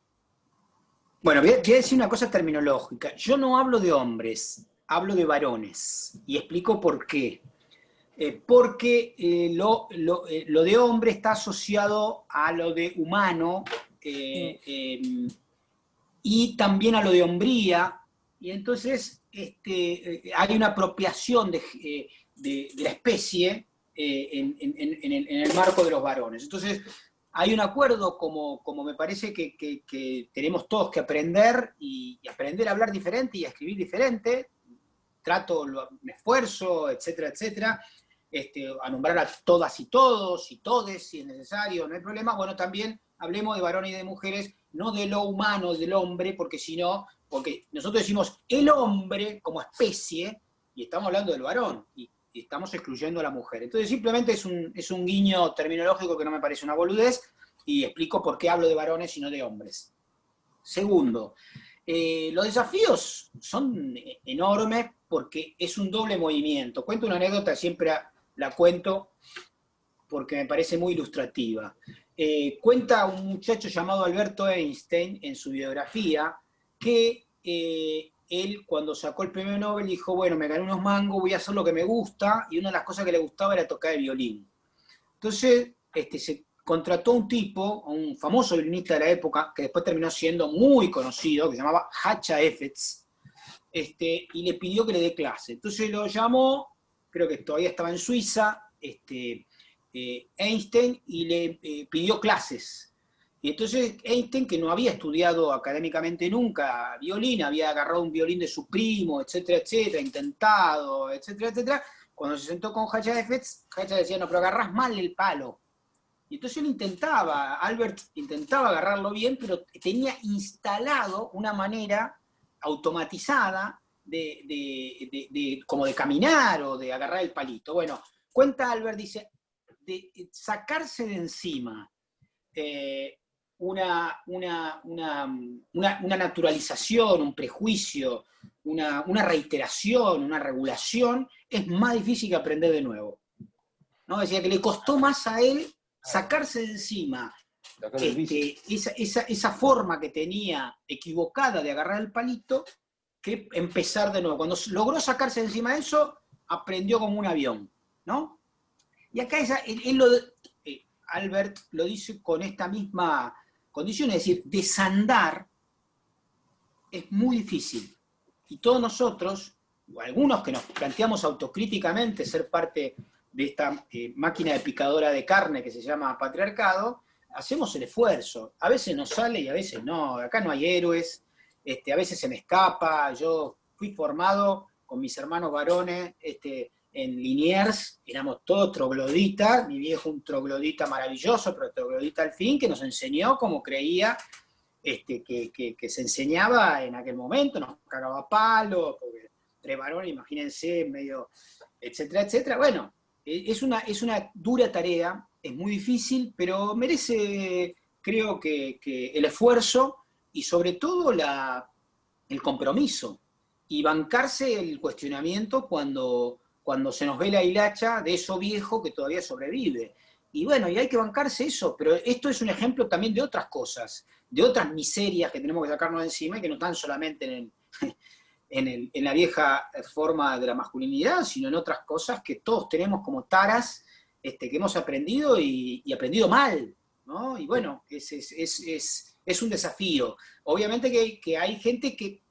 Bueno, voy a decir una cosa terminológica. Yo no hablo de hombres, hablo de varones. Y explico por qué. Porque lo de hombre está asociado a lo de humano y también a lo de hombría, y entonces hay una apropiación de la especie en el marco de los varones. Entonces hay un acuerdo, como me parece que tenemos todos que aprender, y aprender a hablar diferente y a escribir diferente, me esfuerzo, etcétera, etcétera, a nombrar a todas y todos, y todes, si es necesario, no hay problema. Bueno, también hablemos de varones y de mujeres, no de lo humano, del hombre, porque nosotros decimos el hombre como especie, y estamos hablando del varón, y estamos excluyendo a la mujer. Entonces simplemente es un guiño terminológico que no me parece una boludez, y explico por qué hablo de varones y no de hombres. Segundo, los desafíos son enormes porque es un doble movimiento. Cuento una anécdota, siempre la cuento porque me parece muy ilustrativa. Cuenta un muchacho llamado Alberto Einstein en su biografía que él, cuando sacó el premio Nobel, dijo, bueno, me gané unos mangos, voy a hacer lo que me gusta, y una de las cosas que le gustaba era tocar el violín. Entonces se contrató a un tipo, a un famoso violinista de la época, que después terminó siendo muy conocido, que se llamaba Hacha Efetz, y le pidió que le dé clase. Entonces lo llamó, creo que todavía estaba en Suiza, Einstein, y le pidió clases. Y entonces Einstein, que no había estudiado académicamente nunca violín, había agarrado un violín de su primo, etcétera, etcétera, intentado, etcétera, etcétera, cuando se sentó con Hacha Efetz, Hacha decía, no, pero agarrás mal el palo. Y entonces Albert intentaba agarrarlo bien, pero tenía instalado una manera automatizada como de caminar o de agarrar el palito. Bueno, cuenta Albert, dice, de sacarse de encima una naturalización, un prejuicio, una reiteración, una regulación, es más difícil que aprender de nuevo. ¿No? Decía que le costó más a él sacarse de encima esa forma que tenía equivocada de agarrar el palito, que empezar de nuevo. Cuando logró sacarse de encima de eso, aprendió como un avión, ¿no? Y acá Albert lo dice con esta misma condición, es decir, desandar es muy difícil. Y todos nosotros, o algunos que nos planteamos autocríticamente ser parte de esta máquina de picadora de carne que se llama patriarcado, hacemos el esfuerzo. A veces nos sale y a veces no. Acá no hay héroes, a veces se me escapa. Yo fui formado con mis hermanos varones en Liniers, éramos todos trogloditas, mi viejo un troglodita maravilloso, pero troglodita al fin, que nos enseñó como creía que se enseñaba en aquel momento, nos cagaba palo, porque tres varones, imagínense, medio, etcétera, etcétera. Bueno, es una dura tarea, es muy difícil, pero merece, creo que el esfuerzo, y sobre todo el compromiso, y bancarse el cuestionamiento cuando se nos ve la hilacha de eso viejo que todavía sobrevive. Y bueno, y hay que bancarse eso, pero esto es un ejemplo también de otras cosas, de otras miserias que tenemos que sacarnos de encima y que no están solamente en la vieja forma de la masculinidad, sino en otras cosas que todos tenemos como taras, que hemos aprendido y aprendido mal, ¿no? Y bueno, es un desafío. Obviamente que hay gente que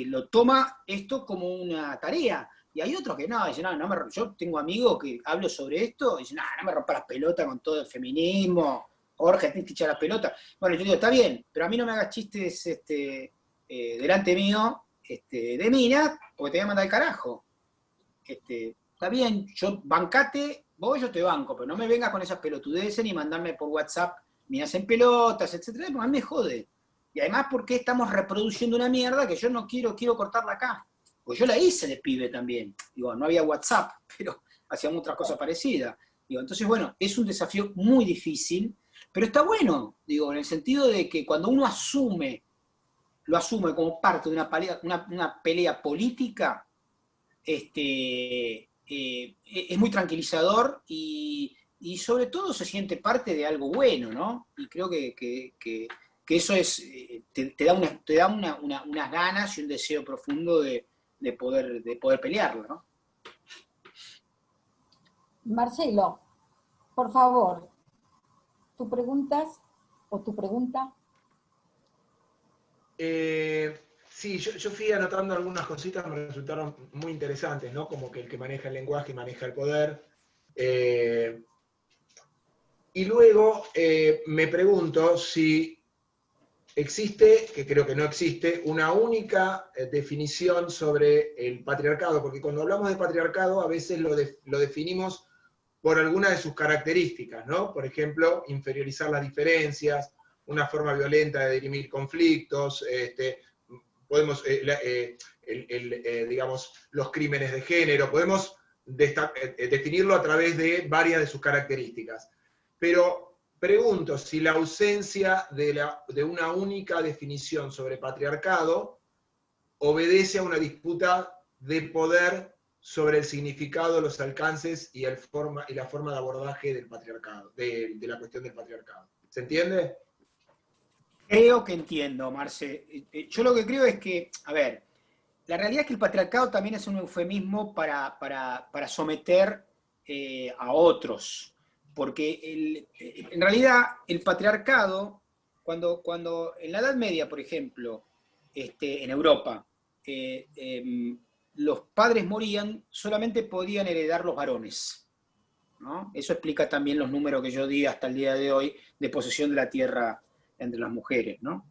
lo toma esto como una tarea, y hay otros que no, dicen, yo tengo amigos que hablo sobre esto, y dicen, no me rompa las pelotas con todo el feminismo, Jorge, te echa las pelotas. Bueno, yo digo, está bien, pero a mí no me hagas chistes delante mío, de mina, porque te voy a mandar al carajo. Está bien, bancate, vos yo te banco, pero no me vengas con esas pelotudeces ni mandarme por WhatsApp, me hacen pelotas, etcétera, porque a mí me jode. Y además, porque estamos reproduciendo una mierda que yo no quiero cortarla acá? Pues yo la hice de pibe también. Digo, no había WhatsApp, pero hacíamos otras cosas parecidas. Digo, entonces, bueno, es un desafío muy difícil, pero está bueno, digo, en el sentido de que cuando uno lo asume como parte de una pelea política, es muy tranquilizador y sobre todo se siente parte de algo bueno, ¿no? Y creo que eso te da unas ganas y un deseo profundo de poder pelearlo, ¿no? Marcelo, por favor, ¿tu pregunta? Sí, yo fui anotando algunas cositas que me resultaron muy interesantes, ¿no? Como que el que maneja el lenguaje maneja el poder. Y luego me pregunto si existe, que creo que no existe, una única definición sobre el patriarcado, porque cuando hablamos de patriarcado a veces lo definimos por alguna de sus características, ¿no? Por ejemplo, inferiorizar las diferencias, una forma violenta de dirimir conflictos, podemos, digamos, los crímenes de género, podemos definirlo a través de varias de sus características. Pero pregunto si la ausencia de una única definición sobre patriarcado obedece a una disputa de poder sobre el significado, los alcances y la forma de abordaje del patriarcado, de la cuestión del patriarcado. ¿Se entiende? Creo que entiendo, Marce. Yo lo que creo es que, a ver, la realidad es que el patriarcado también es un eufemismo para someter a otros. Porque en realidad el patriarcado, cuando en la Edad Media, por ejemplo, en Europa, los padres morían, solamente podían heredar los varones, ¿no? Eso explica también los números que yo di hasta el día de hoy de posesión de la tierra entre las mujeres, ¿no?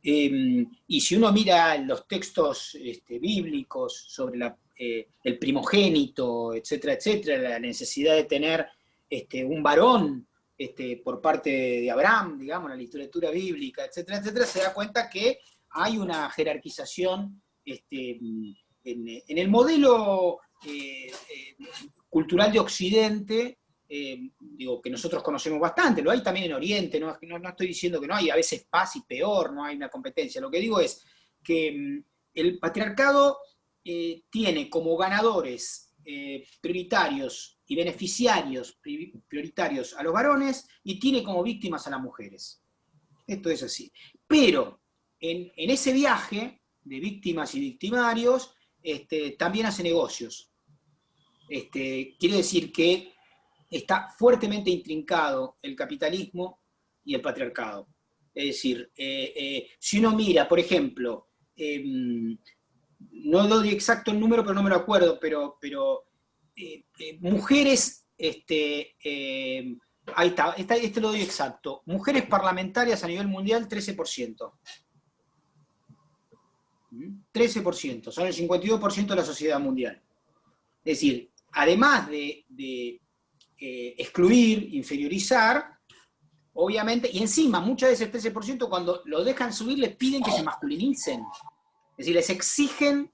Y si uno mira los textos bíblicos sobre el primogénito, etcétera, etcétera, la necesidad de tener un varón por parte de Abraham, digamos, en la literatura bíblica, etcétera, etcétera, se da cuenta que hay una jerarquización en el modelo cultural de Occidente, digo, que nosotros conocemos bastante, lo hay también en Oriente, no estoy diciendo que no hay, a veces paz y peor, no hay una competencia, lo que digo es que el patriarcado tiene como ganadores prioritarios y beneficiarios prioritarios a los varones y tiene como víctimas a las mujeres. Esto es así. Pero en ese viaje de víctimas y victimarios también hace negocios. Quiere decir que está fuertemente intrincado el capitalismo y el patriarcado. Es decir, si uno mira, por ejemplo, no doy exacto el número, pero no me lo acuerdo, pero mujeres, ahí está, lo doy exacto, mujeres parlamentarias a nivel mundial, 13%. 13%, son el 52% de la sociedad mundial. Es decir, además de excluir, inferiorizar, obviamente, y encima muchas veces 13% cuando lo dejan subir les piden que se masculinicen. Es decir, les exigen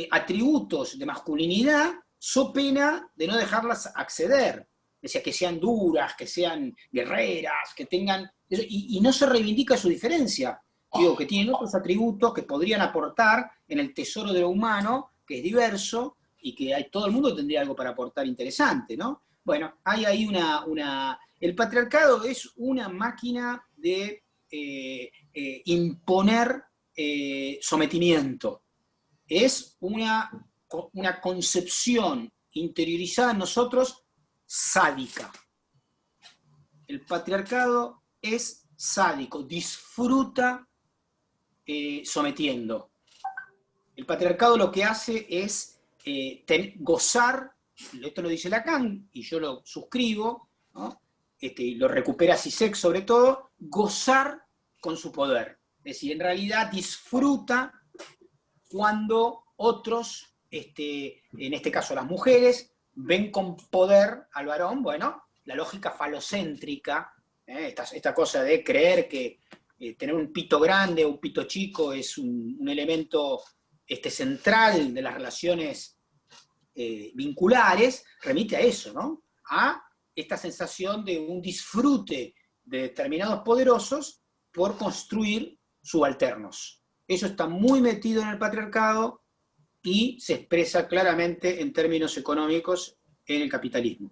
atributos de masculinidad so pena de no dejarlas acceder. Es decir, que sean duras, que sean guerreras, que tengan... Y no se reivindica su diferencia. Digo que tienen otros atributos que podrían aportar en el tesoro de lo humano, que es diverso, y que todo el mundo tendría algo para aportar interesante, ¿no? Bueno, hay ahí el patriarcado es una máquina de imponer sometimiento. Es una concepción interiorizada en nosotros sádica. El patriarcado es sádico, disfruta sometiendo. El patriarcado lo que hace es gozar, esto lo dice Lacan, y yo lo suscribo, ¿no? Lo recupera Zizek sobre todo, gozar con su poder. Es decir, en realidad disfruta cuando otros, en este caso las mujeres, ven con poder al varón, bueno, la lógica falocéntrica, esta cosa de creer que tener un pito grande o un pito chico es un elemento central de las relaciones vinculares, remite a eso, ¿no? A esta sensación de un disfrute de determinados poderosos por construir subalternos. Eso está muy metido en el patriarcado y se expresa claramente en términos económicos en el capitalismo.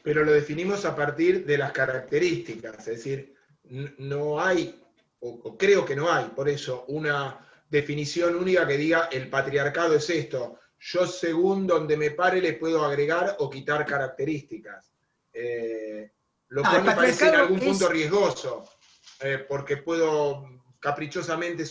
Pero lo definimos a partir de las características, es decir, no hay, o creo que no hay, por eso, una definición única que diga el patriarcado es esto. Yo según donde me pare le puedo agregar o quitar características. Lo cual me parece en algún punto riesgoso, porque puedo caprichosamente...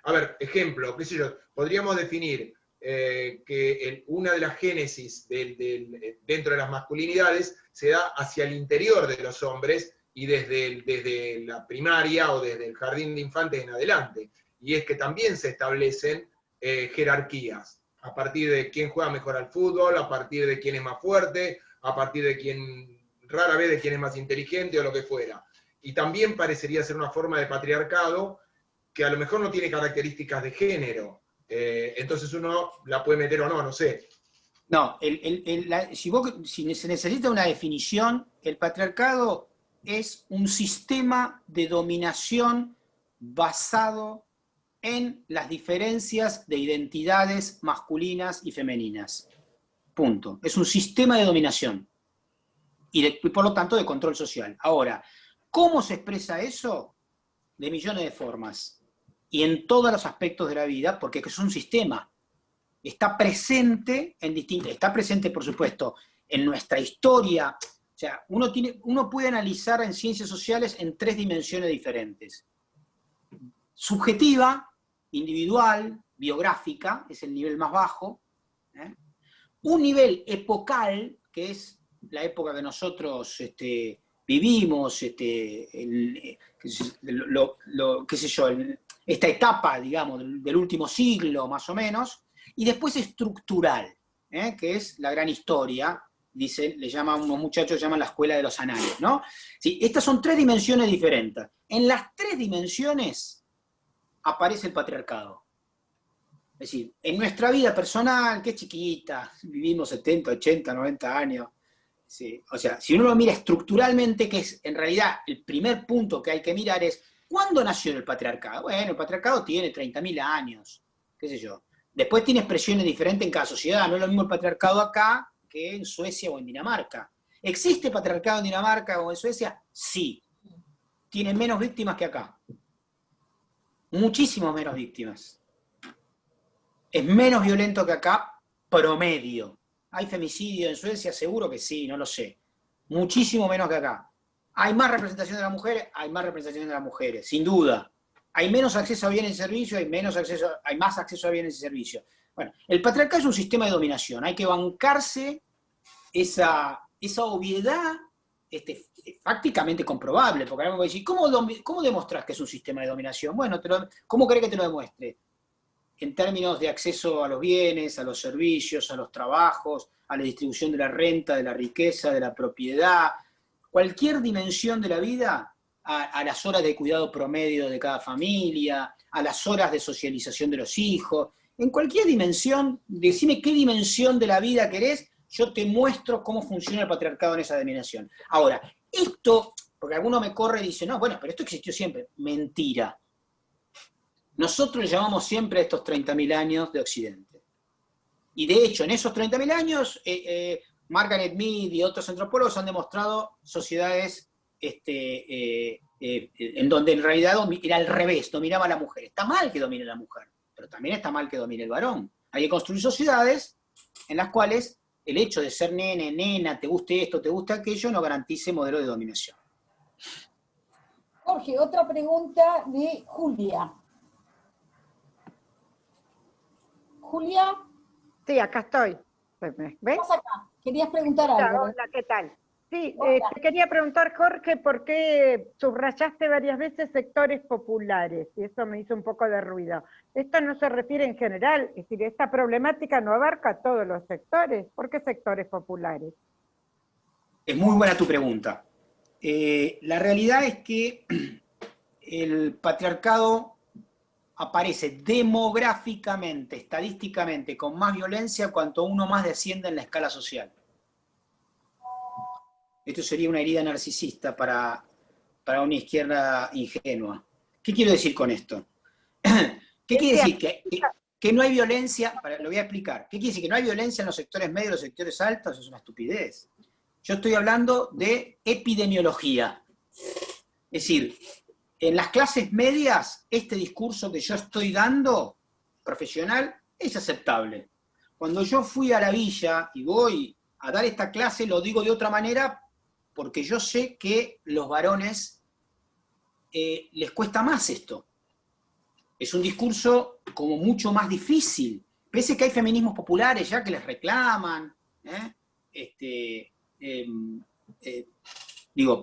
a ver, ejemplo, qué sé yo, podríamos definir que una de las génesis dentro de las masculinidades se da hacia el interior de los hombres y desde la primaria o desde el jardín de infantes en adelante. Y es que también se establecen jerarquías, a partir de quién juega mejor al fútbol, a partir de quién es más fuerte, a partir de quién, rara vez de quién es más inteligente o lo que fuera. Y también parecería ser una forma de patriarcado que a lo mejor no tiene características de género. Entonces uno la puede meter o no, no sé. No, si se necesita una definición, el patriarcado es un sistema de dominación basado en las diferencias de identidades masculinas y femeninas. Punto. Es un sistema de dominación y por lo tanto de control social. Ahora, ¿cómo se expresa eso? De millones de formas y en todos los aspectos de la vida, porque es un sistema. Está presente está presente, por supuesto, en nuestra historia. O sea, uno puede analizar en ciencias sociales en 3 dimensiones diferentes. Subjetiva, individual, biográfica, es el nivel más bajo. Un nivel epocal, que es la época que nosotros vivimos, esta etapa, digamos, del último siglo, más o menos, y después estructural, que es la gran historia, unos muchachos llaman la escuela de los anales, ¿no? Sí, estas son 3 dimensiones diferentes. En las 3 dimensiones aparece el patriarcado. Es decir, en nuestra vida personal, que es chiquita, vivimos 70, 80, 90 años, sí, o sea, si uno lo mira estructuralmente, que es en realidad el primer punto que hay que mirar es, ¿cuándo nació el patriarcado? Bueno, el patriarcado tiene 30.000 años, qué sé yo. Después tiene expresiones diferentes en cada sociedad, no es lo mismo el patriarcado acá que en Suecia o en Dinamarca. ¿Existe patriarcado en Dinamarca o en Suecia? Sí. Tiene menos víctimas que acá. Muchísimo menos víctimas. ¿Es menos violento que acá? Promedio. ¿Hay femicidio en Suecia? Seguro que sí, no lo sé. Muchísimo menos que acá. ¿Hay más representación de las mujeres? Hay más representación de las mujeres, sin duda. ¿Hay menos acceso a bienes y servicios? Hay más acceso a bienes y servicios. Bueno, el patriarcado es un sistema de dominación. Hay que bancarse esa obviedad prácticamente comprobable, porque ahora me voy a decir, ¿cómo demostrás que es un sistema de dominación? Bueno, ¿cómo querés que te lo demuestre? En términos de acceso a los bienes, a los servicios, a los trabajos, a la distribución de la renta, de la riqueza, de la propiedad, cualquier dimensión de la vida, a las horas de cuidado promedio de cada familia, a las horas de socialización de los hijos, en cualquier dimensión, decime qué dimensión de la vida querés, yo te muestro cómo funciona el patriarcado en esa dimensión. Ahora, esto, porque alguno me corre y dice, no, bueno, pero esto existió siempre. Mentira. Nosotros le llamamos siempre a estos 30.000 años de Occidente. Y de hecho, en esos 30.000 años, Margaret Mead y otros antropólogos han demostrado sociedades en donde en realidad era al revés, dominaba la mujer. Está mal que domine la mujer, pero también está mal que domine el varón. Hay que construir sociedades en las cuales el hecho de ser nene, nena, te guste esto, te guste aquello, no garantice modelo de dominación. Jorge, otra pregunta de Julia. Julia, Sí, acá estoy. ¿Ves? estás acá. Querías preguntar algo. Hola, ¿qué tal? Sí, Hola. te quería preguntar, Jorge, ¿por qué subrayaste varias veces sectores populares? Y eso me hizo un poco de ruido. Esto no se refiere en general, es decir, esta problemática no abarca todos los sectores. ¿Por qué sectores populares? Es muy buena tu pregunta. La realidad es que el patriarcado aparece demográficamente, estadísticamente, con más violencia cuanto uno más desciende en la escala social. Esto sería una herida narcisista para una izquierda ingenua. ¿Qué quiero decir con esto? ¿Qué quiere decir? Que no hay violencia, lo voy a explicar. ¿Qué quiere decir? ¿Que no hay violencia en los sectores medios y los sectores altos? Eso es una estupidez. Yo estoy hablando de epidemiología. Es decir, en las clases medias, este discurso que yo estoy dando, profesional, es aceptable. Cuando yo fui a la villa y voy a dar esta clase, lo digo de otra manera, porque yo sé que los varones les cuesta más esto. Es un discurso como mucho más difícil. Pese que hay feminismos populares ya que les reclaman,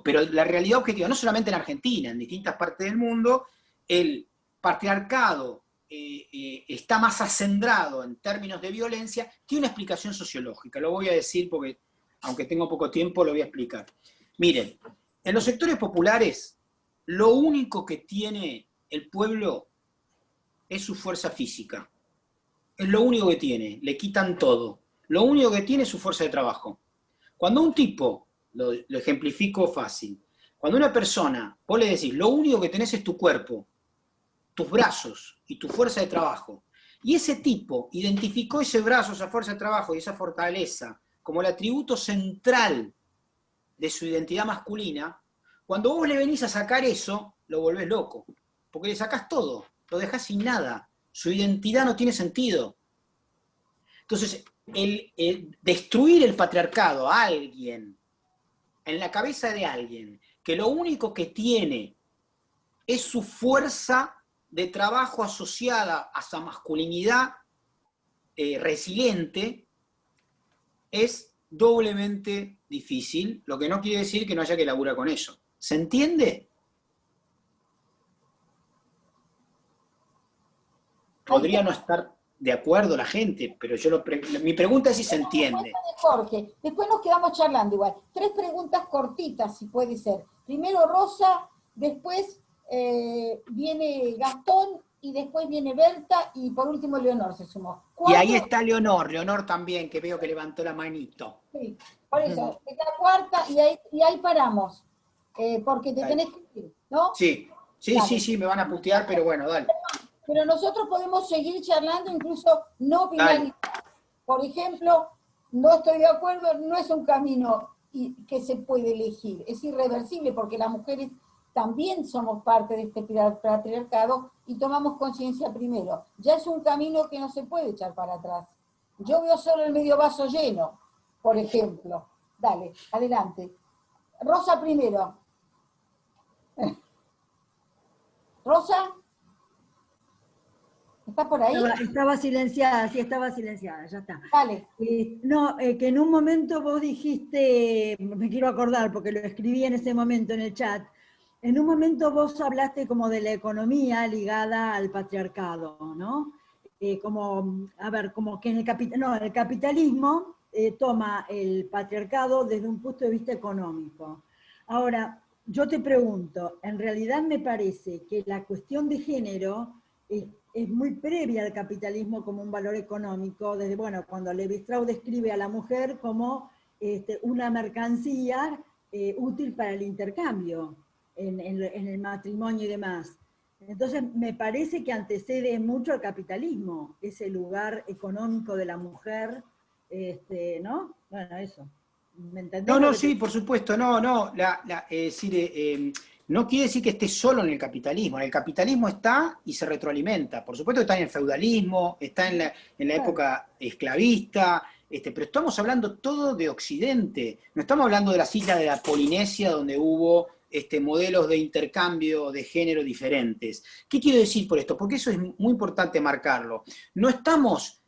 pero la realidad objetiva, no solamente en Argentina, en distintas partes del mundo, el patriarcado está más acendrado en términos de violencia, tiene una explicación sociológica. Lo voy a decir porque, aunque tengo poco tiempo, lo voy a explicar. Miren, en los sectores populares, lo único que tiene el pueblo es su fuerza física. Es lo único que tiene, le quitan todo. Lo único que tiene es su fuerza de trabajo. Cuando un tipo, lo ejemplifico fácil, cuando una persona, vos le decís, lo único que tenés es tu cuerpo, tus brazos y tu fuerza de trabajo, y ese tipo identificó ese brazo, esa fuerza de trabajo y esa fortaleza como el atributo central de su identidad masculina, cuando vos le venís a sacar eso, lo volvés loco, porque le sacás todo, lo dejás sin nada, su identidad no tiene sentido. Entonces, el destruir el patriarcado a alguien, en la cabeza de alguien, que lo único que tiene es su fuerza de trabajo asociada a esa masculinidad resiliente, es doblemente difícil, lo que no quiere decir que no haya que laburar con eso. ¿Se entiende? Podría no estar de acuerdo la gente, pero mi pregunta es si se entiende. Jorge, después nos quedamos charlando igual. 3 preguntas cortitas, si puede ser. Primero Rosa, después viene Gastón, y después viene Berta, y por último Leonor se sumó. Y ahí está Leonor también, que veo que levantó la manito. Sí, por eso, es la cuarta, y ahí paramos, porque te tenés que ir, ¿no? Sí, me van a putear, pero bueno, dale. Pero nosotros podemos seguir charlando, incluso no opinar. Por ejemplo, no estoy de acuerdo, no es un camino que se puede elegir, es irreversible, porque las mujeres también somos parte de este patriarcado y tomamos conciencia primero. Ya es un camino que no se puede echar para atrás. Yo veo solo el medio vaso lleno, por ejemplo. Dale, adelante. Rosa primero. Rosa, ¿estás por ahí? Estaba silenciada, sí, estaba silenciada, ya está. Dale. Que en un momento vos dijiste, me quiero acordar porque lo escribí en ese momento en el chat, en un momento vos hablaste como de la economía ligada al patriarcado, ¿no? Como que en el capitalismo toma el patriarcado desde un punto de vista económico. Ahora, yo te pregunto, en realidad me parece que la cuestión de género es muy previa al capitalismo como un valor económico, desde, cuando Levi-Strauss describe a la mujer como una mercancía útil para el intercambio en el matrimonio y demás. Entonces, me parece que antecede mucho al capitalismo, ese lugar económico de la mujer, ¿no? Bueno, eso. ¿Me entendés? No, lo no, que sí, te- por supuesto, no, no. No quiere decir que esté solo en el capitalismo. En el capitalismo está y se retroalimenta. Por supuesto que está en el feudalismo, está en la Claro. época esclavista, pero estamos hablando todo de Occidente. No estamos hablando de las islas de la Polinesia donde hubo modelos de intercambio de género diferentes. ¿Qué quiero decir por esto? Porque eso es muy importante marcarlo. No estamos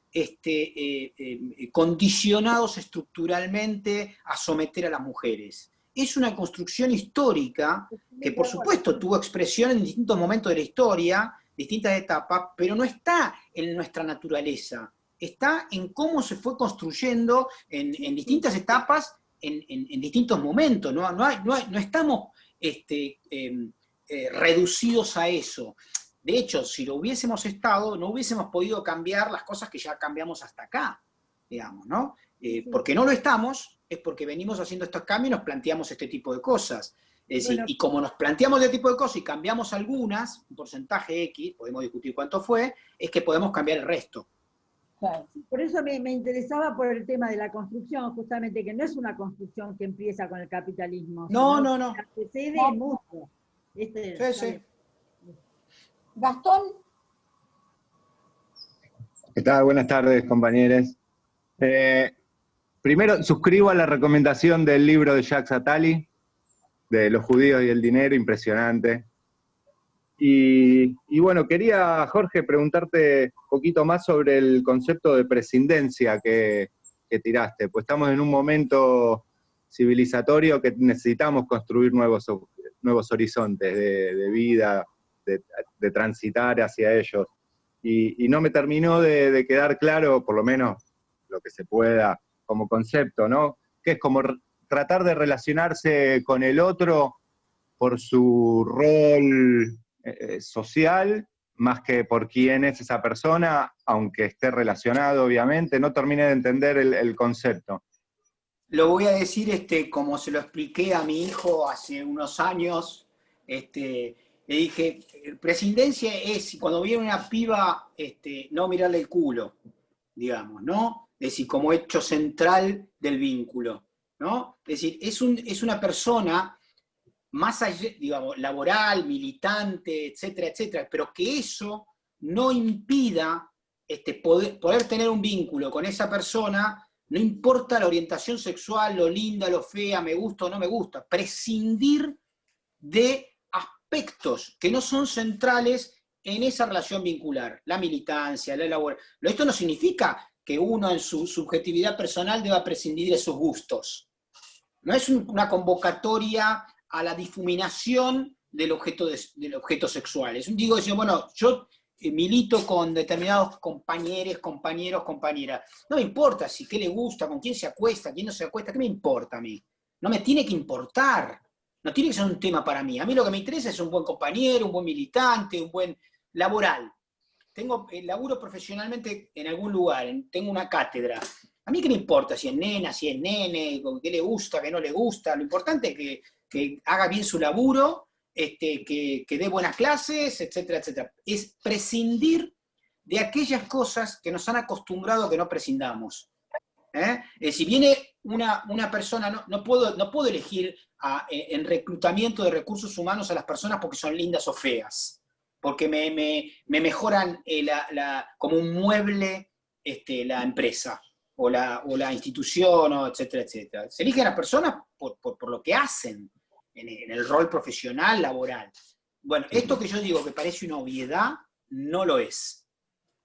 condicionados estructuralmente a someter a las mujeres. Es una construcción histórica que por supuesto tuvo expresión en distintos momentos de la historia, distintas etapas, pero no está en nuestra naturaleza, está en cómo se fue construyendo en distintas etapas, en distintos momentos. No estamos reducidos a eso. De hecho, si lo hubiésemos estado, no hubiésemos podido cambiar las cosas que ya cambiamos hasta acá, digamos, ¿no? Porque no lo estamos, es porque venimos haciendo estos cambios y nos planteamos este tipo de cosas. Es decir, Bueno. y como nos planteamos este tipo de cosas y cambiamos algunas, un porcentaje X, podemos discutir cuánto fue, es que podemos cambiar el resto. Claro. Por eso me interesaba por el tema de la construcción, justamente, que no es una construcción que empieza con el capitalismo, No, sino no, no. que antecede No. mucho. Sí, sí. Gastón, ¿Qué tal? Buenas tardes, compañeros. Primero, suscribo a la recomendación del libro de Jacques Attali, de Los judíos y el dinero, impresionante. Y bueno, quería, Jorge, preguntarte un poquito más sobre el concepto de prescindencia que tiraste, pues estamos en un momento civilizatorio que necesitamos construir nuevos horizontes de vida, de transitar hacia ellos. Y no me terminó de quedar claro, por lo menos lo que se pueda como concepto, ¿no? Que es como tratar de relacionarse con el otro por su rol social, más que por quién es esa persona, aunque esté relacionado, obviamente. No terminé de entender el concepto. Lo voy a decir como se lo expliqué a mi hijo hace unos años. Le dije, prescindencia es cuando viene una piba, no mirarle el culo, digamos, ¿no? Es decir, como hecho central del vínculo, ¿no? Es decir, es una persona más allá, digamos, laboral, militante, etcétera, etcétera, pero que eso no impida poder tener un vínculo con esa persona, no importa la orientación sexual, lo linda, lo fea, me gusta o no me gusta, prescindir de aspectos que no son centrales en esa relación vincular, la militancia, la labor. Esto no significa que uno en su subjetividad personal deba prescindir de sus gustos. No es una convocatoria a la difuminación del objeto sexual. Es un bueno, yo milito con determinados compañeros, compañeras. No me importa si qué le gusta, con quién se acuesta, quién no se acuesta, ¿qué me importa a mí? No me tiene que importar. No tiene que ser un tema para mí. A mí lo que me interesa es un buen compañero, un buen militante, un buen laboral. Laburo profesionalmente en algún lugar, tengo una cátedra. A mí qué me importa si es nena, si es nene, qué le gusta, qué no le gusta. Lo importante es que haga bien su laburo, que dé buenas clases, etcétera, etcétera. Es prescindir de aquellas cosas que nos han acostumbrado a que no prescindamos. Si viene una persona, no puedo elegir en reclutamiento de recursos humanos a las personas porque son lindas o feas, porque me mejoran como un mueble la empresa o la institución, etcétera, etcétera. Se eligen a las personas por lo que hacen en el rol profesional, laboral. Bueno, esto que yo digo que parece una obviedad, no lo es.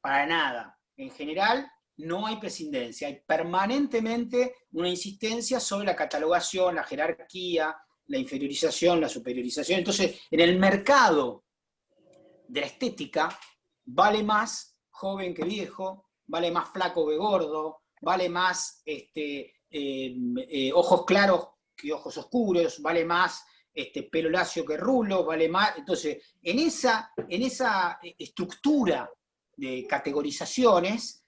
Para nada. En general, no hay prescindencia. Hay permanentemente una insistencia sobre la catalogación, la jerarquía, la inferiorización, la superiorización. Entonces, en el mercado de la estética, vale más joven que viejo, vale más flaco que gordo, vale más ojos claros que ojos oscuros, vale más pelo lacio que rulo, vale más. Entonces, en esa estructura de categorizaciones,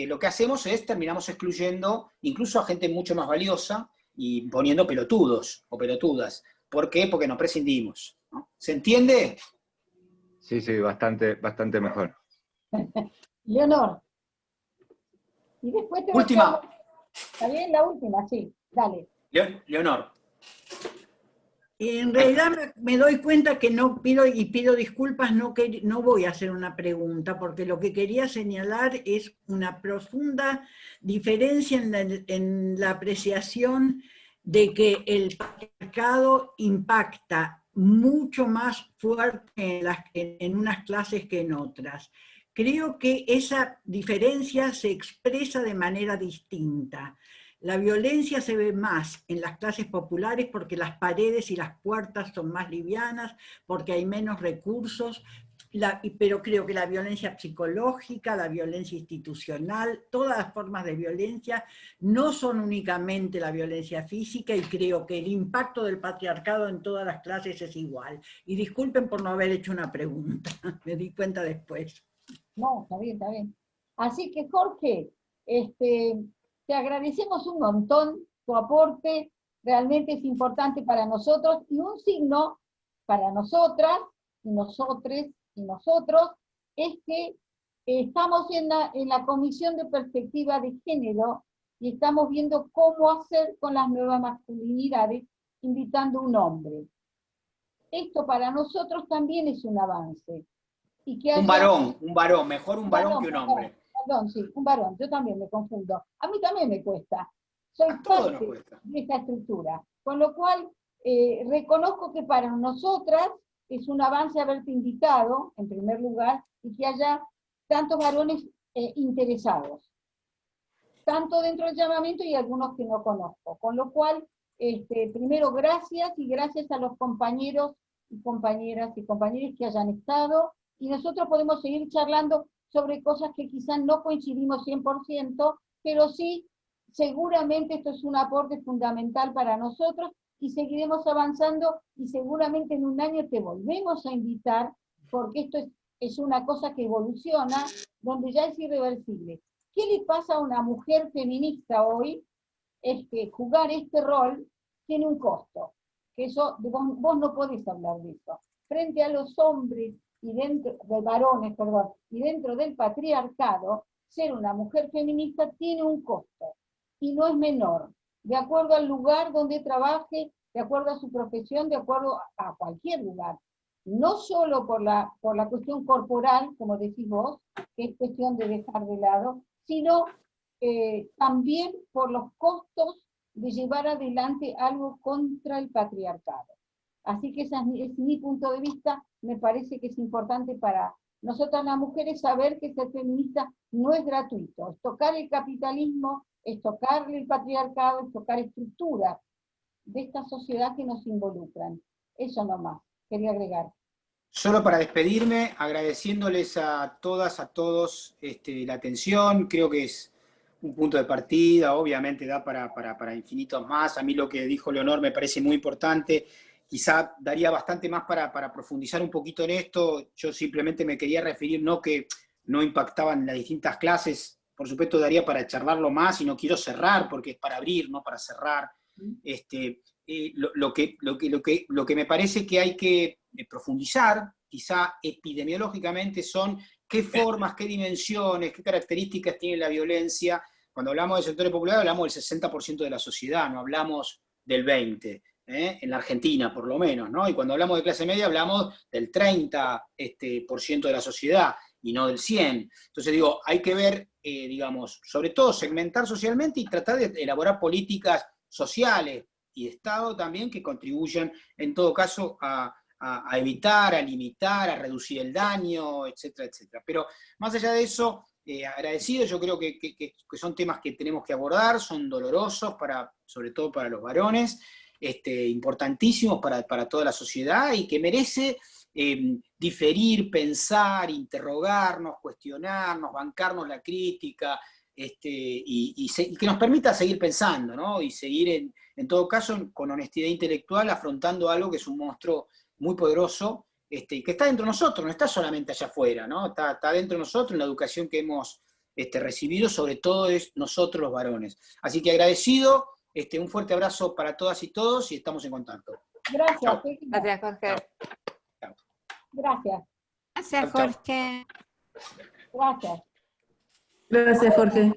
lo que hacemos es terminamos excluyendo incluso a gente mucho más valiosa y poniendo pelotudos o pelotudas. ¿Por qué? Porque no prescindimos, ¿no? ¿Se entiende? Sí, bastante mejor. Leonor. Y después te Última. ¿Está bien? La última, sí. Dale. Leonor. En realidad me doy cuenta que no pido, y pido disculpas, no voy a hacer una pregunta, porque lo que quería señalar es una profunda diferencia en la apreciación de que el patriarcado impacta mucho más fuerte en unas clases que en otras. Creo que esa diferencia se expresa de manera distinta. La violencia se ve más en las clases populares porque las paredes y las puertas son más livianas, porque hay menos recursos, pero creo que la violencia psicológica, la violencia institucional, todas las formas de violencia no son únicamente la violencia física, y creo que el impacto del patriarcado en todas las clases es igual. Y disculpen por no haber hecho una pregunta, me di cuenta después. No, está bien, está bien. Así que, Jorge, te agradecemos un montón tu aporte, realmente es importante para nosotros, y un signo para nosotras, y nosotres, y nosotros, es que estamos en la Comisión de Perspectiva de Género, y estamos viendo cómo hacer con las nuevas masculinidades, invitando un hombre. Esto para nosotros también es un avance. Y que Un varón, mejor un varón que un hombre. Perdón, sí, un varón, yo también me confundo. A mí también me cuesta. Soy parte de esta estructura. Con lo cual, reconozco que para nosotras es un avance haberte invitado, en primer lugar, y que haya tantos varones interesados. Tanto dentro del llamamiento y algunos que no conozco. Con lo cual, primero gracias, y gracias a los compañeros y compañeras y compañeros que hayan estado, y nosotros podemos seguir charlando sobre cosas que quizás no coincidimos 100%, pero sí, seguramente esto es un aporte fundamental para nosotros, y seguiremos avanzando, y seguramente en un año te volvemos a invitar, porque esto es una cosa que evoluciona, donde ya es irreversible. ¿Qué le pasa a una mujer feminista hoy? Es que jugar este rol tiene un costo, que eso, vos no podés hablar de eso. Frente a los hombres, y dentro de varones, perdón, y dentro del patriarcado, ser una mujer feminista tiene un costo, y no es menor, de acuerdo al lugar donde trabaje, de acuerdo a su profesión, de acuerdo a cualquier lugar. No solo por la cuestión corporal, como decís vos, que es cuestión de dejar de lado, sino también por los costos de llevar adelante algo contra el patriarcado. Así que ese es mi punto de vista. Me parece que es importante para nosotras las mujeres saber que ser feminista no es gratuito. Es tocar el capitalismo, es tocar el patriarcado, es tocar estructuras de esta sociedad que nos involucran. Eso nomás, quería agregar. Solo para despedirme, agradeciéndoles a todas, a todos la atención. Creo que es un punto de partida, obviamente da para infinitos más. A mí lo que dijo Leonor me parece muy importante. Quizá daría bastante más para profundizar un poquito en esto. Yo simplemente me quería referir, no que no impactaban las distintas clases, por supuesto daría para charlarlo más, y no quiero cerrar porque es para abrir, no para cerrar. Lo que me parece que hay que profundizar, quizá epidemiológicamente, son qué formas, qué dimensiones, qué características tiene la violencia. Cuando hablamos de sectores populares hablamos del 60% de la sociedad, no hablamos del 20%. En la Argentina por lo menos, ¿no? Y cuando hablamos de clase media hablamos del 30% de la sociedad, y no del 100%. Entonces digo, hay que ver, digamos, sobre todo segmentar socialmente y tratar de elaborar políticas sociales y de Estado también que contribuyan, en todo caso, a evitar, a limitar, a reducir el daño, etcétera, etcétera. Pero más allá de eso, agradecido, yo creo que son temas que tenemos que abordar, son dolorosos, sobre todo para los varones, importantísimos para toda la sociedad, y que merece diferir, pensar, interrogarnos, cuestionarnos, bancarnos la crítica, y que nos permita seguir pensando, ¿no? Y seguir, en todo caso, con honestidad intelectual, afrontando algo que es un monstruo muy poderoso, y que está dentro de nosotros, no está solamente allá afuera, ¿no? Está dentro de nosotros, en la educación que hemos recibido, sobre todo es nosotros los varones. Así que agradecido, un fuerte abrazo para todas y todos, y estamos en contacto. Gracias. Gracias, Jorge. Chao. Gracias. Gracias, Jorge. Gracias. Gracias, Jorge.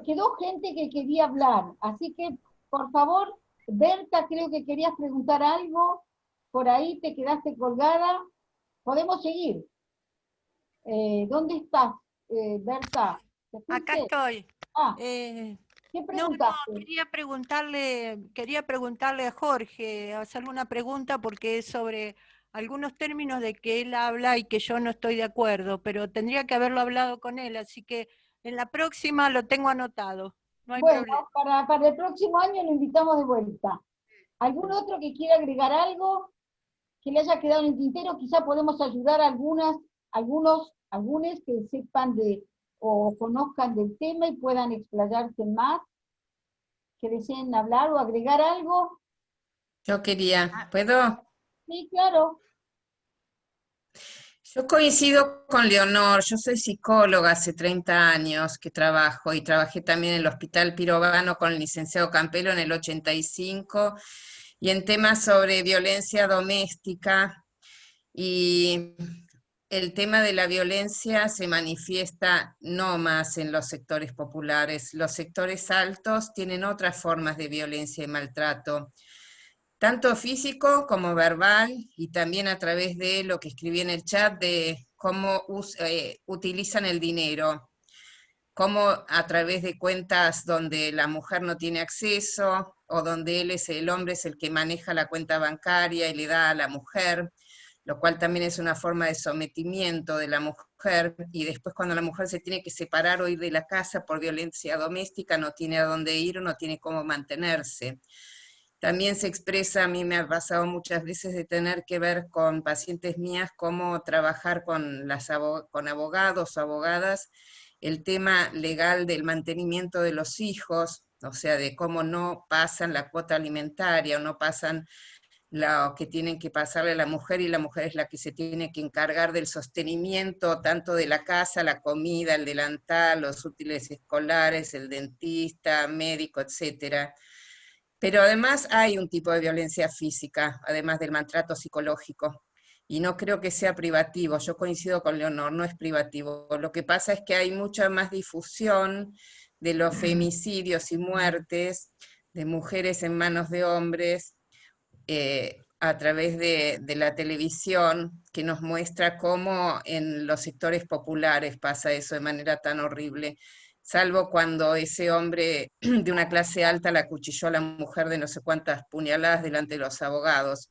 Quedó gente que quería hablar, así que, por favor, Berta, creo que querías preguntar algo, por ahí te quedaste colgada, podemos seguir. ¿Dónde estás, Berta? Acá estoy. ¿Qué No, preguntaste? quería preguntarle a Jorge, hacerle una pregunta porque es sobre algunos términos de que él habla y que yo no estoy de acuerdo, pero tendría que haberlo hablado con él, así que en la próxima lo tengo anotado. No hay Bueno, problema. para el próximo año lo invitamos de vuelta. ¿Algún otro que quiera agregar algo que le haya quedado en el tintero? Quizá podemos ayudar a algunos que sepan o conozcan del tema y puedan explayarse más, que deseen hablar o agregar algo. Yo quería, ¿puedo? Sí, claro. Yo coincido con Leonor, yo soy psicóloga hace 30 años que trabajo y trabajé también en el Hospital Pirovano con el licenciado Campelo en el 85 y en temas sobre violencia doméstica, y el tema de la violencia se manifiesta no más en los sectores populares. Los sectores altos tienen otras formas de violencia y maltrato, tanto físico como verbal, y también a través de lo que escribí en el chat de cómo utilizan el dinero, cómo a través de cuentas donde la mujer no tiene acceso o donde el hombre es el que maneja la cuenta bancaria y le da a la mujer, lo cual también es una forma de sometimiento de la mujer, y después cuando la mujer se tiene que separar o ir de la casa por violencia doméstica, no tiene a dónde ir o no tiene cómo mantenerse. También se expresa, a mí me ha pasado muchas veces de tener que ver con pacientes mías cómo trabajar con abogados o abogadas el tema legal del mantenimiento de los hijos, o sea, de cómo no pasan la cuota alimentaria o no pasan lo que tienen que pasarle a la mujer, y la mujer es la que se tiene que encargar del sostenimiento tanto de la casa, la comida, el delantal, los útiles escolares, el dentista, médico, etcétera. Pero además hay un tipo de violencia física, además del maltrato psicológico, y no creo que sea privativo. Yo coincido con Leonor, no es privativo. Lo que pasa es que hay mucha más difusión de los femicidios y muertes de mujeres en manos de hombres a través de la televisión, que nos muestra cómo en los sectores populares pasa eso de manera tan horrible, salvo cuando ese hombre de una clase alta la acuchilló a la mujer de no sé cuántas puñaladas delante de los abogados.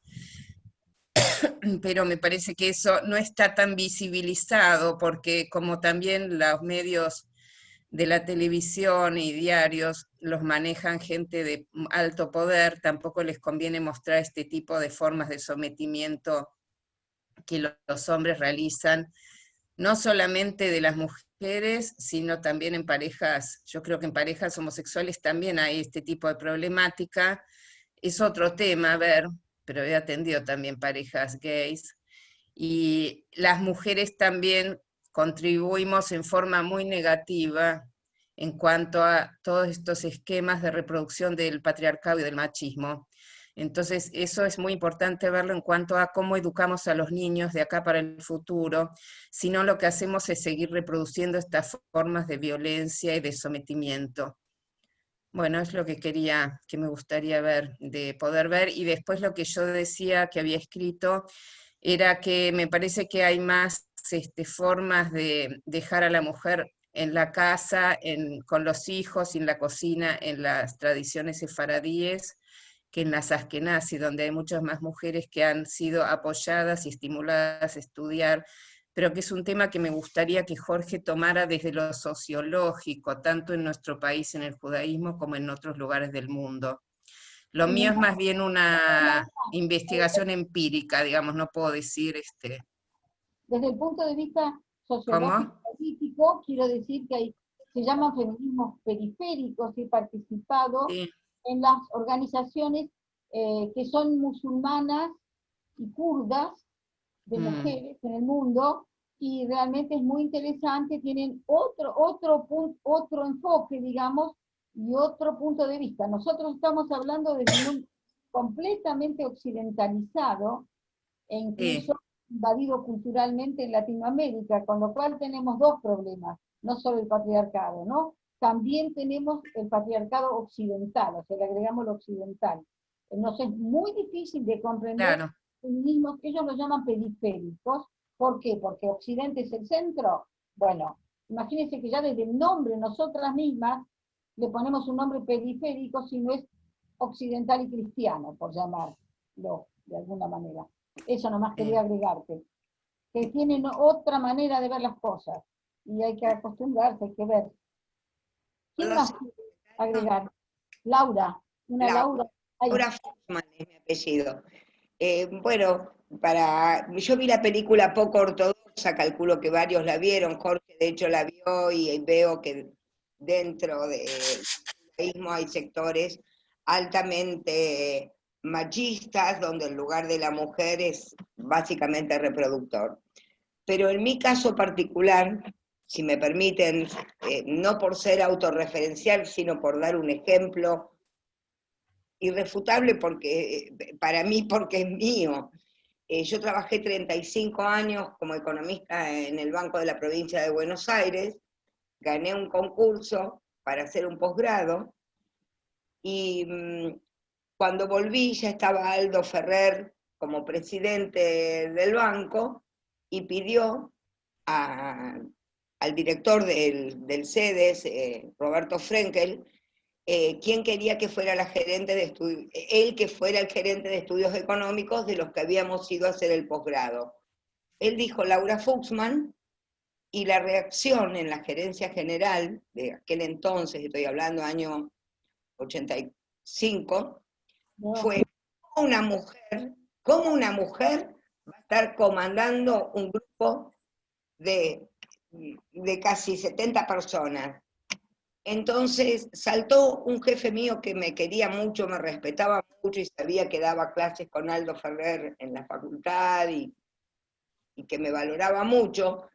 Pero me parece que eso no está tan visibilizado, porque como también los medios de la televisión y diarios los manejan gente de alto poder, tampoco les conviene mostrar este tipo de formas de sometimiento que los hombres realizan, no solamente de las mujeres, sino también en parejas. Yo creo que en parejas homosexuales también hay este tipo de problemática. Es otro tema, a ver, pero he atendido también parejas gays, y las mujeres también contribuimos en forma muy negativa en cuanto a todos estos esquemas de reproducción del patriarcado y del machismo. Entonces, eso es muy importante verlo en cuanto a cómo educamos a los niños de acá para el futuro, si no lo que hacemos es seguir reproduciendo estas formas de violencia y de sometimiento. Bueno, es lo que me gustaría ver, de poder ver, y después lo que yo decía que había escrito, era que me parece que hay más formas de dejar a la mujer en la casa, con los hijos, en la cocina, en las tradiciones sefaradíes, que en las askenazí, donde hay muchas más mujeres que han sido apoyadas y estimuladas a estudiar, pero que es un tema que me gustaría que Jorge tomara desde lo sociológico, tanto en nuestro país, en el judaísmo, como en otros lugares del mundo. Lo mío es más bien una investigación empírica, digamos, no puedo decir Desde el punto de vista sociológico ¿Cómo? político, quiero decir que se llaman feminismos periféricos, y he participado en las organizaciones que son musulmanas y kurdas de mujeres en el mundo, y realmente es muy interesante, tienen otro enfoque, digamos, y otro punto de vista. Nosotros estamos hablando desde un completamente occidentalizado, e incluso invadido culturalmente en Latinoamérica, con lo cual tenemos dos problemas, no solo el patriarcado, ¿no? También tenemos el patriarcado occidental, o sea, le agregamos lo occidental. Entonces es muy difícil de comprender Claro. feminismos, ellos lo llaman periféricos. ¿Por qué? Porque Occidente es el centro. Bueno, imagínense que ya desde el nombre, nosotras mismas, le ponemos un nombre periférico si no es occidental y cristiano, por llamarlo de alguna manera. Eso nomás quería agregarte. Que tienen otra manera de ver las cosas. Y hay que acostumbrarse, hay que ver. ¿Quién más quiere agregar? Laura. Una Laura. Ahí. Laura Fuchsman es mi apellido. Bueno, yo vi la película Poco Ortodoxa, calculo que varios la vieron, Jorge de hecho la vio, y veo que dentro del judaísmo hay sectores altamente machistas, donde el lugar de la mujer es básicamente reproductor. Pero en mi caso particular, si me permiten, no por ser autorreferencial, sino por dar un ejemplo irrefutable para mí, porque es mío. Yo trabajé 35 años como economista en el Banco de la Provincia de Buenos Aires, gané un concurso para hacer un posgrado, y cuando volví ya estaba Aldo Ferrer como presidente del banco, y pidió al director del CEDES, Roberto Frenkel, quién quería que fuera la gerente de estudios, él que fuera el gerente de estudios económicos de los que habíamos ido a hacer el posgrado. Él dijo Laura Fuchsman, y la reacción en la gerencia general de aquel entonces, estoy hablando año 85, fue ¿cómo una mujer va a estar comandando un grupo de casi 70 personas? Entonces saltó un jefe mío que me quería mucho, me respetaba mucho y sabía que daba clases con Aldo Ferrer en la facultad y que me valoraba mucho.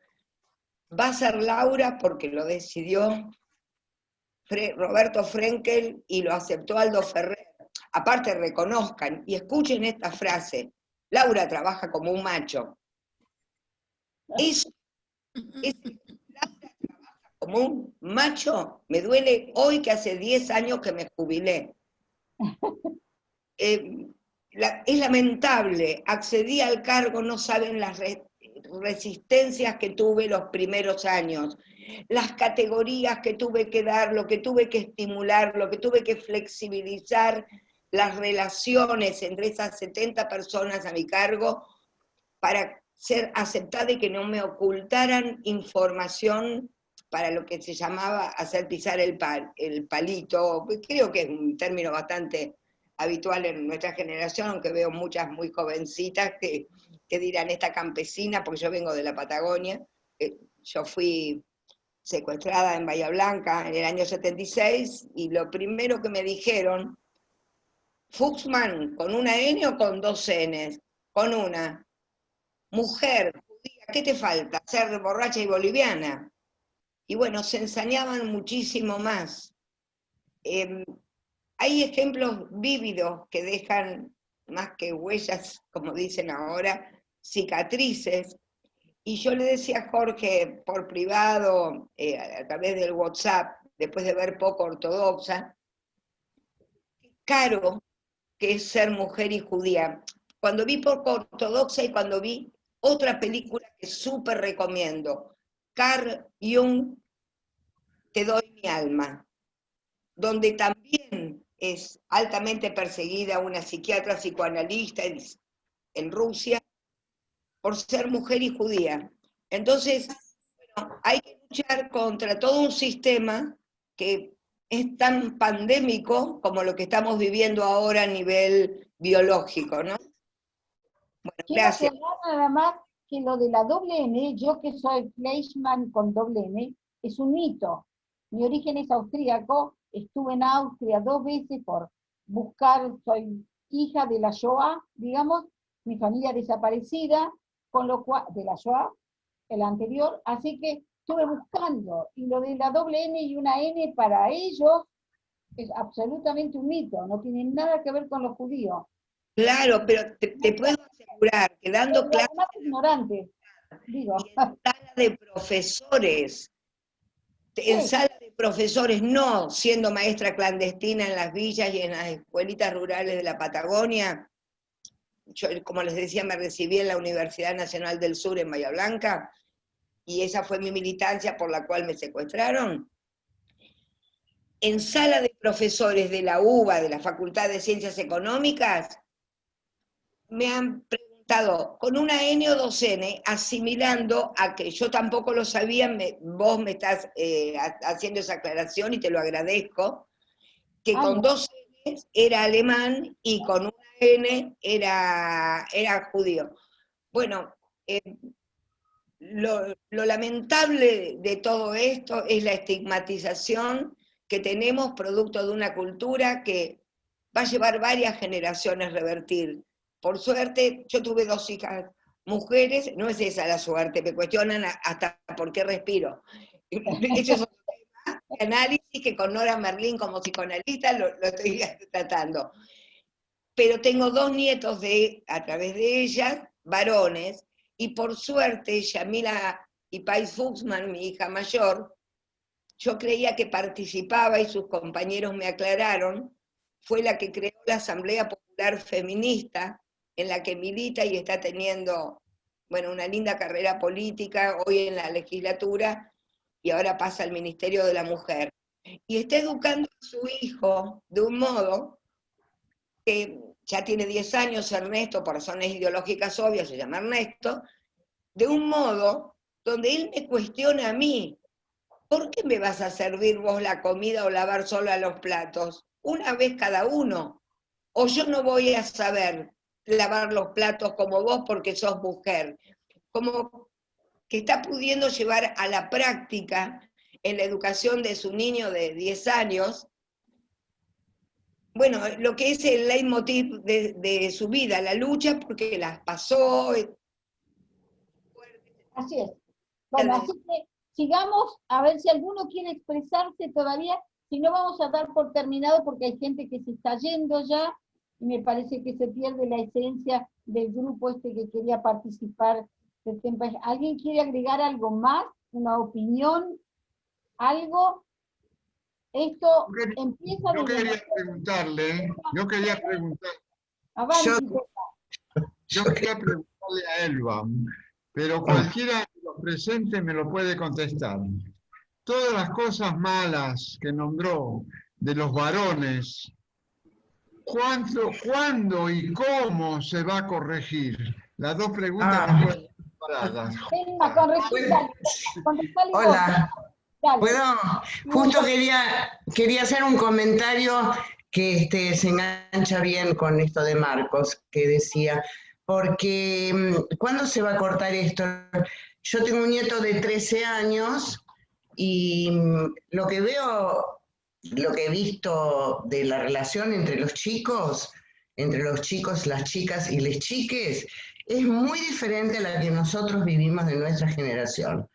Va a ser Laura porque lo decidió Roberto Frenkel y lo aceptó Aldo Ferrer. Aparte reconozcan y escuchen esta frase: Laura trabaja como un macho. Eso es Laura trabaja como un macho. Me duele hoy que hace 10 años que me jubilé. Es lamentable, accedí al cargo, no saben las resistencias que tuve los primeros años, las categorías que tuve que dar, lo que tuve que estimular, lo que tuve que flexibilizar, las relaciones entre esas 70 personas a mi cargo para ser aceptada y que no me ocultaran información para lo que se llamaba hacer pisar el palito. Creo que es un término bastante habitual en nuestra generación, aunque veo muchas muy jovencitas que dirán esta campesina, porque yo vengo de la Patagonia. Yo fui secuestrada en Bahía Blanca en el año 76, y lo primero que me dijeron, Fuchsman, ¿con una N o con dos Ns? Con una. Mujer, judía, ¿qué te falta? Ser borracha y boliviana. Y bueno, se ensañaban muchísimo más. Hay ejemplos vívidos que dejan, más que huellas, como dicen ahora, cicatrices. Y yo le decía a Jorge por privado, a través del WhatsApp, después de ver Poco Ortodoxa, caro que es ser mujer y judía. Cuando vi Poco Ortodoxa y cuando vi otra película que súper recomiendo, Carl Jung, Te doy mi alma, donde también es altamente perseguida una psiquiatra psicoanalista en Rusia por ser mujer y judía. Entonces, bueno, hay que luchar contra todo un sistema que es tan pandémico como lo que estamos viviendo ahora a nivel biológico, ¿no? Bueno, Quiero gracias. aclarar nada más que lo de la doble N, yo que soy Fleischmann con doble N, es un mito. Mi origen es austríaco, estuve en Austria 2 veces por buscar, soy hija de la Shoah, digamos, mi familia desaparecida, con lo cual, de la Shoah, el anterior, así que estuve buscando, y lo de la doble N y una N para ellos es absolutamente un mito, no tiene nada que ver con los judíos. Claro, pero te puedo asegurar que dando clases ignorante, digo. en sala de profesores, en sala de profesores, no siendo maestra clandestina en las villas y en las escuelitas rurales de la Patagonia. Yo, como les decía, me recibí en la Universidad Nacional del Sur en Bahía Blanca, y esa fue mi militancia por la cual me secuestraron. En sala de profesores de la UBA, de la Facultad de Ciencias Económicas, me han preguntado con una N o dos N, asimilando a que yo tampoco lo sabía, vos me estás haciendo esa aclaración y te lo agradezco, que con dos N era alemán y con una N era judío. Bueno, lo lamentable de todo esto es la estigmatización que tenemos producto de una cultura que va a llevar varias generaciones a revertir. Por suerte, yo tuve 2 hijas mujeres, no es esa la suerte, me cuestionan hasta por qué respiro. Eso es otro tema de análisis que con Nora Merlín como psicoanalista lo estoy tratando. Pero tengo 2 nietos a través de ellas, varones, y por suerte, Yamila y Pais Fuchsman, mi hija mayor, yo creía que participaba y sus compañeros me aclararon, fue la que creó la Asamblea Popular Feminista, en la que milita y está teniendo, bueno, una linda carrera política, hoy en la legislatura, y ahora pasa al Ministerio de la Mujer. Y está educando a su hijo de un modo que ya tiene 10 años Ernesto, por razones ideológicas obvias, se llama Ernesto, de un modo donde él me cuestiona a mí, ¿por qué me vas a servir vos la comida o lavar sola los platos? Una vez cada uno. O yo no voy a saber lavar los platos como vos porque sos mujer. Como que está pudiendo llevar a la práctica en la educación de su niño de 10 años, bueno, lo que es el leitmotiv de su vida, la lucha porque las pasó. Así es. Bueno, así que sigamos, a ver si alguno quiere expresarse todavía, si no vamos a dar por terminado porque hay gente que se está yendo ya, y me parece que se pierde la esencia del grupo este que quería participar del tema. ¿Alguien quiere agregar algo más? ¿Una opinión? ¿Algo? Esto empieza... Yo quería preguntarle a Elba, pero cualquiera de los presentes me lo puede contestar. Todas las cosas malas que nombró de los varones, ¿cuándo y cómo se va a corregir? Las 2 preguntas que fueron separadas. Hola. ¿Puedo? Justo quería hacer un comentario que se engancha bien con esto de Marcos, que decía, porque ¿cuándo se va a cortar esto? Yo tengo un nieto de 13 años y lo que veo, lo que he visto de la relación entre los chicos, las chicas y les chiques, es muy diferente a la que nosotros vivimos de nuestra generación.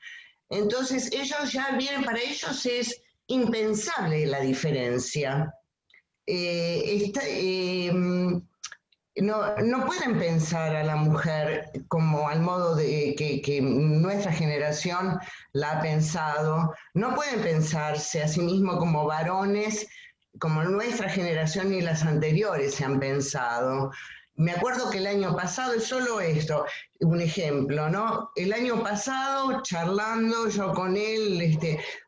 Entonces ellos ya vienen, para ellos es impensable la diferencia. No pueden pensar a la mujer como al modo de que nuestra generación la ha pensado, no pueden pensarse a sí mismos como varones, como nuestra generación y las anteriores se han pensado. Me acuerdo que el año pasado, es solo esto, un ejemplo, ¿no? El año pasado, charlando yo con él,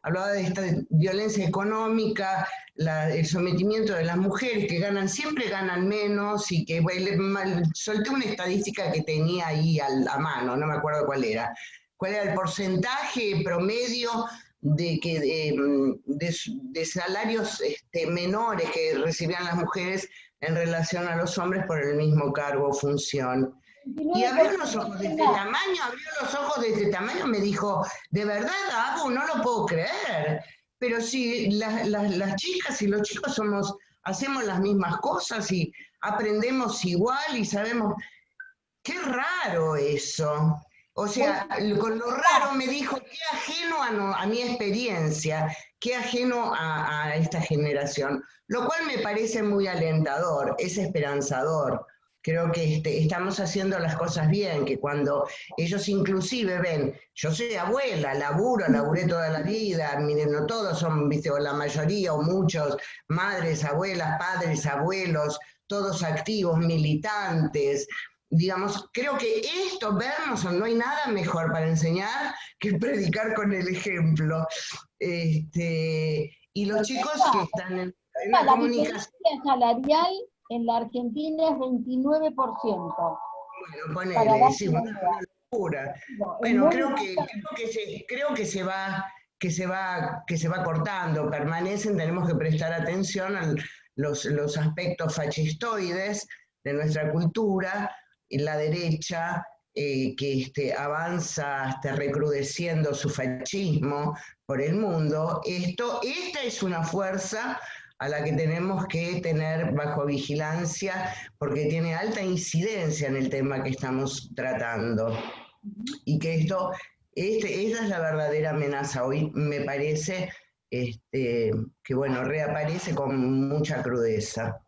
hablaba de esta violencia económica, el sometimiento de las mujeres que siempre ganan menos, y que solté una estadística que tenía ahí a mano, no me acuerdo cuál era el porcentaje promedio de salarios menores que recibían las mujeres en relación a los hombres por el mismo cargo o función. Y abrió los ojos de este tamaño, me dijo, de verdad, Abu, no lo puedo creer, pero si las chicas y los chicos hacemos las mismas cosas y aprendemos igual y sabemos, qué raro eso. O sea, con lo raro me dijo, qué ajeno a mi experiencia, qué ajeno a esta generación, lo cual me parece muy alentador, es esperanzador, Creo que estamos haciendo las cosas bien, que cuando ellos inclusive ven, yo soy abuela, laburé toda la vida, miren, no todos son, viste, o la mayoría o muchos, madres, abuelas, padres, abuelos, todos activos, militantes. Digamos, creo que esto, vernos, no hay nada mejor para enseñar que predicar con el ejemplo. Y los chicos que están en la comunicación... diferencia salarial en la Argentina es 29%. Bueno, ponele, sí, una locura. Bueno, creo que se va cortando, permanecen, tenemos que prestar atención a los aspectos fascistoides de nuestra cultura, y la derecha que avanza recrudeciendo su fascismo por el mundo. Esta es una fuerza a la que tenemos que tener bajo vigilancia, porque tiene alta incidencia en el tema que estamos tratando. Y que esa es la verdadera amenaza. Hoy me parece que, bueno, reaparece con mucha crudeza.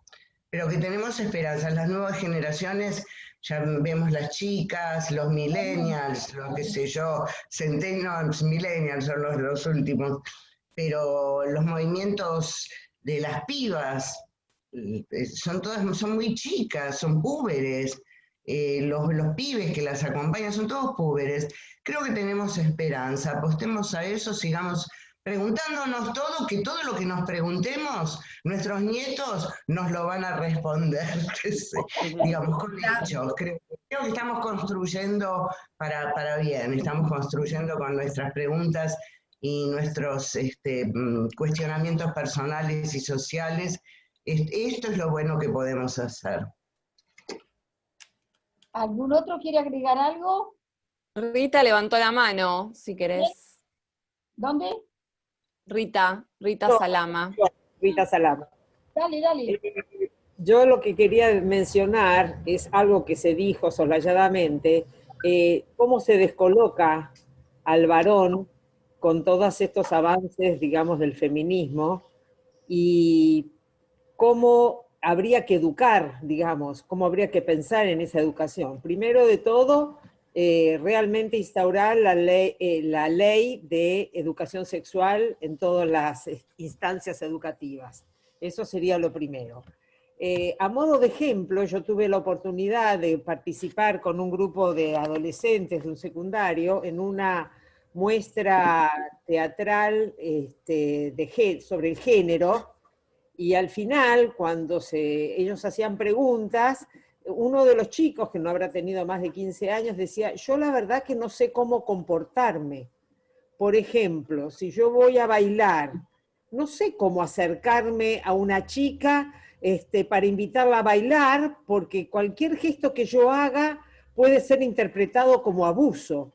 Pero que tenemos esperanza. Las nuevas generaciones, ya vemos las chicas, los millennials, los qué sé yo, centennials, millennials son los últimos, pero los movimientos de las pibas, son muy chicas, son púberes, los pibes que las acompañan son todos púberes. Creo que tenemos esperanza, apostemos a eso, sigamos preguntándonos todo, que todo lo que nos preguntemos, nuestros nietos nos lo van a responder, digamos, con hechos. Creo que estamos construyendo para bien, estamos construyendo con nuestras preguntas y nuestros cuestionamientos personales y sociales. Esto es lo bueno que podemos hacer. ¿Algún otro quiere agregar algo? Rita levantó la mano, si querés. ¿Dónde? Rita Salama. Rita Salama. Dale. Yo lo que quería mencionar es algo que se dijo soslayadamente, cómo se descoloca al varón con todos estos avances, digamos, del feminismo, y cómo habría que educar, digamos, cómo habría que pensar en esa educación. Primero de todo, realmente instaurar la ley de educación sexual en todas las instancias educativas. Eso sería lo primero. A modo de ejemplo, yo tuve la oportunidad de participar con un grupo de adolescentes de un secundario en una muestra teatral sobre el género, y al final, cuando ellos hacían preguntas, uno de los chicos, que no habrá tenido más de 15 años, decía, yo la verdad que no sé cómo comportarme. Por ejemplo, si yo voy a bailar, no sé cómo acercarme a una chica para invitarla a bailar, porque cualquier gesto que yo haga puede ser interpretado como abuso.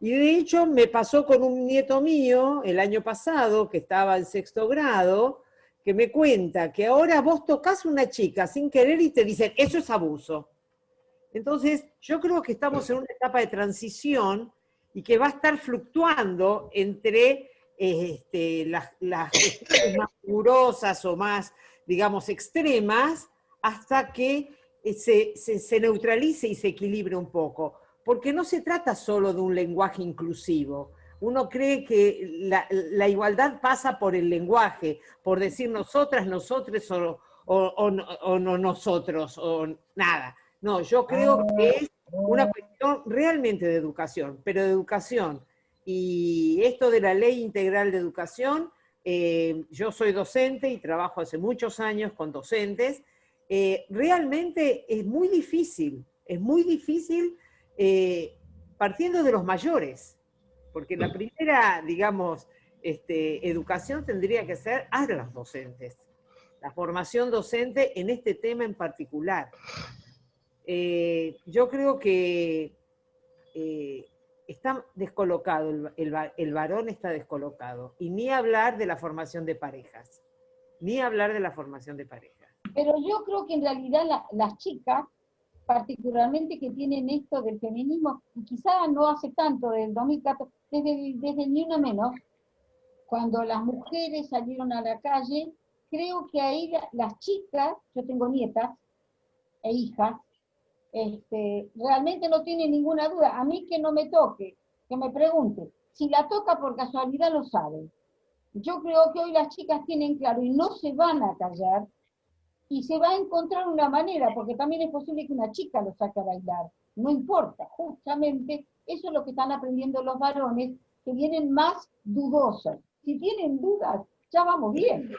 Y de hecho me pasó con un nieto mío el año pasado, que estaba en 6º grado, que me cuenta que ahora vos tocas a una chica sin querer y te dicen, eso es abuso. Entonces, yo creo que estamos en una etapa de transición y que va a estar fluctuando entre las cuestiones más rigurosas o más, digamos, extremas, hasta que se neutralice y se equilibre un poco. Porque no se trata solo de un lenguaje inclusivo. Uno cree que la igualdad pasa por el lenguaje, por decir nosotras, nosotres o no nosotros, o nada. No, yo creo que es una cuestión realmente de educación, pero de educación. Y esto de la Ley Integral de Educación, yo soy docente y trabajo hace muchos años con docentes, realmente es muy difícil partiendo de los mayores. Porque la primera, digamos, educación tendría que ser a los docentes, la formación docente en este tema en particular. Yo creo que está descolocado, el varón está descolocado, y ni hablar de la formación de parejas, Pero yo creo que en realidad las chicas, particularmente que tienen esto del feminismo, y quizá no hace tanto, del 2014, desde Ni Una Menos, cuando las mujeres salieron a la calle, creo que ahí las chicas, yo tengo nietas e hijas, realmente no tiene ninguna duda. A mí que no me toque, que me pregunte. Si la toca por casualidad lo sabe. Yo creo que hoy las chicas tienen claro y no se van a callar y se va a encontrar una manera, porque también es posible que una chica lo saque a bailar. No importa, justamente eso es lo que están aprendiendo los varones, que vienen más dudosos. Si tienen dudas, ya vamos bien.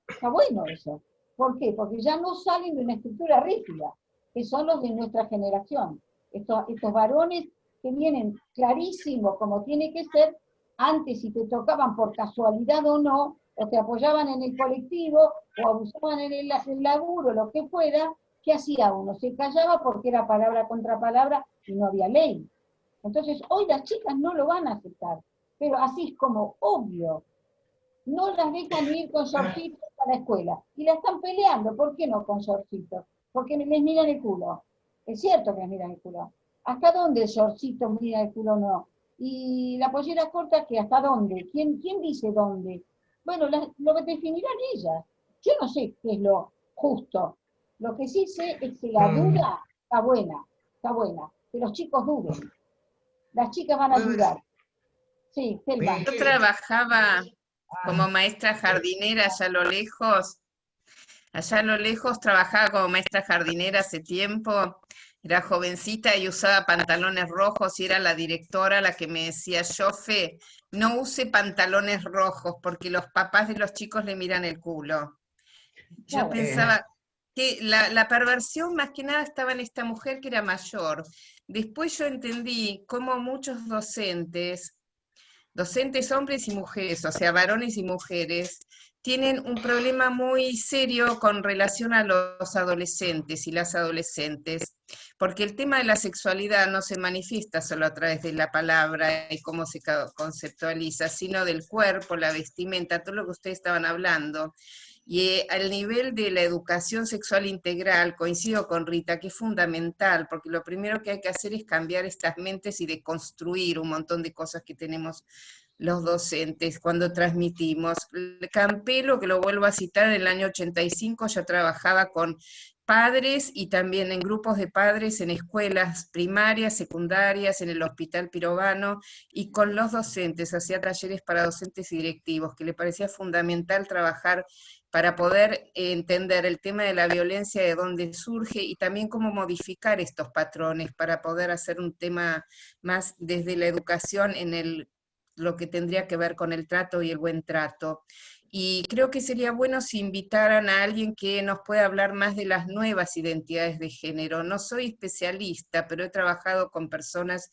Está bueno eso. ¿Por qué? Porque ya no salen de una estructura rígida, que son los de nuestra generación. Estos varones que vienen clarísimos como tiene que ser, antes si te tocaban por casualidad o no, o te apoyaban en el colectivo, o abusaban en el laburo, lo que fuera, ¿qué hacía uno? Se callaba porque era palabra contra palabra y no había ley. Entonces, hoy las chicas no lo van a aceptar, pero así es como obvio. No las dejan ir con shortcitos a la escuela. Y la están peleando. ¿Por qué no con shortcitos? Porque les miran el culo. Es cierto que les miran el culo. ¿Hasta dónde el shortcito mira el culo no? Y la pollera corta, ¿que hasta dónde? ¿Quién dice dónde? Bueno, lo que definirán ellas. Yo no sé qué es lo justo. Lo que sí sé es que la duda está buena. Que los chicos duden. Las chicas van a dudar. Sí, Selma. Yo trabajaba como maestra jardinera allá a lo lejos. Allá a lo lejos trabajaba como maestra jardinera hace tiempo. Era jovencita y usaba pantalones rojos y era la directora la que me decía, Jofe, no use pantalones rojos porque los papás de los chicos le miran el culo. Yo pensaba que la perversión más que nada estaba en esta mujer que era mayor. Después yo entendí cómo muchos docentes hombres y mujeres, o sea, varones y mujeres, tienen un problema muy serio con relación a los adolescentes y las adolescentes, porque el tema de la sexualidad no se manifiesta solo a través de la palabra y cómo se conceptualiza, sino del cuerpo, la vestimenta, todo lo que ustedes estaban hablando. Y al nivel de la educación sexual integral, coincido con Rita, que es fundamental, porque lo primero que hay que hacer es cambiar estas mentes y deconstruir un montón de cosas que tenemos los docentes cuando transmitimos. Campelo, que lo vuelvo a citar, en el año 85 ya trabajaba con padres y también en grupos de padres en escuelas primarias, secundarias, en el Hospital Pirovano, y con los docentes, hacía talleres para docentes y directivos, que le parecía fundamental trabajar para poder entender el tema de la violencia, de dónde surge, y también cómo modificar estos patrones, para poder hacer un tema más desde la educación en lo que tendría que ver con el trato y el buen trato. Y creo que sería bueno si invitaran a alguien que nos pueda hablar más de las nuevas identidades de género. No soy especialista, pero he trabajado con personas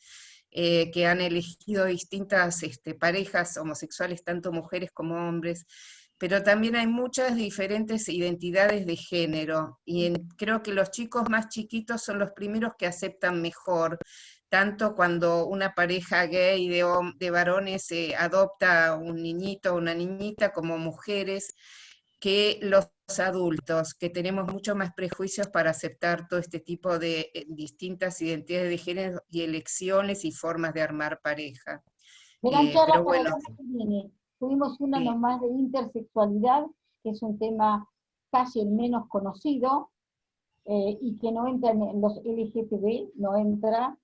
que han elegido distintas parejas homosexuales, tanto mujeres como hombres, pero también hay muchas diferentes identidades de género, y creo que los chicos más chiquitos son los primeros que aceptan mejor, tanto cuando una pareja gay de varones adopta un niñito o una niñita, como mujeres, que los adultos, que tenemos mucho más prejuicios para aceptar todo este tipo de distintas identidades de género y elecciones y formas de armar pareja. Pero bueno. Tuvimos una nomás de intersexualidad, que es un tema casi el menos conocido, y que no entra en los LGTB, no entra,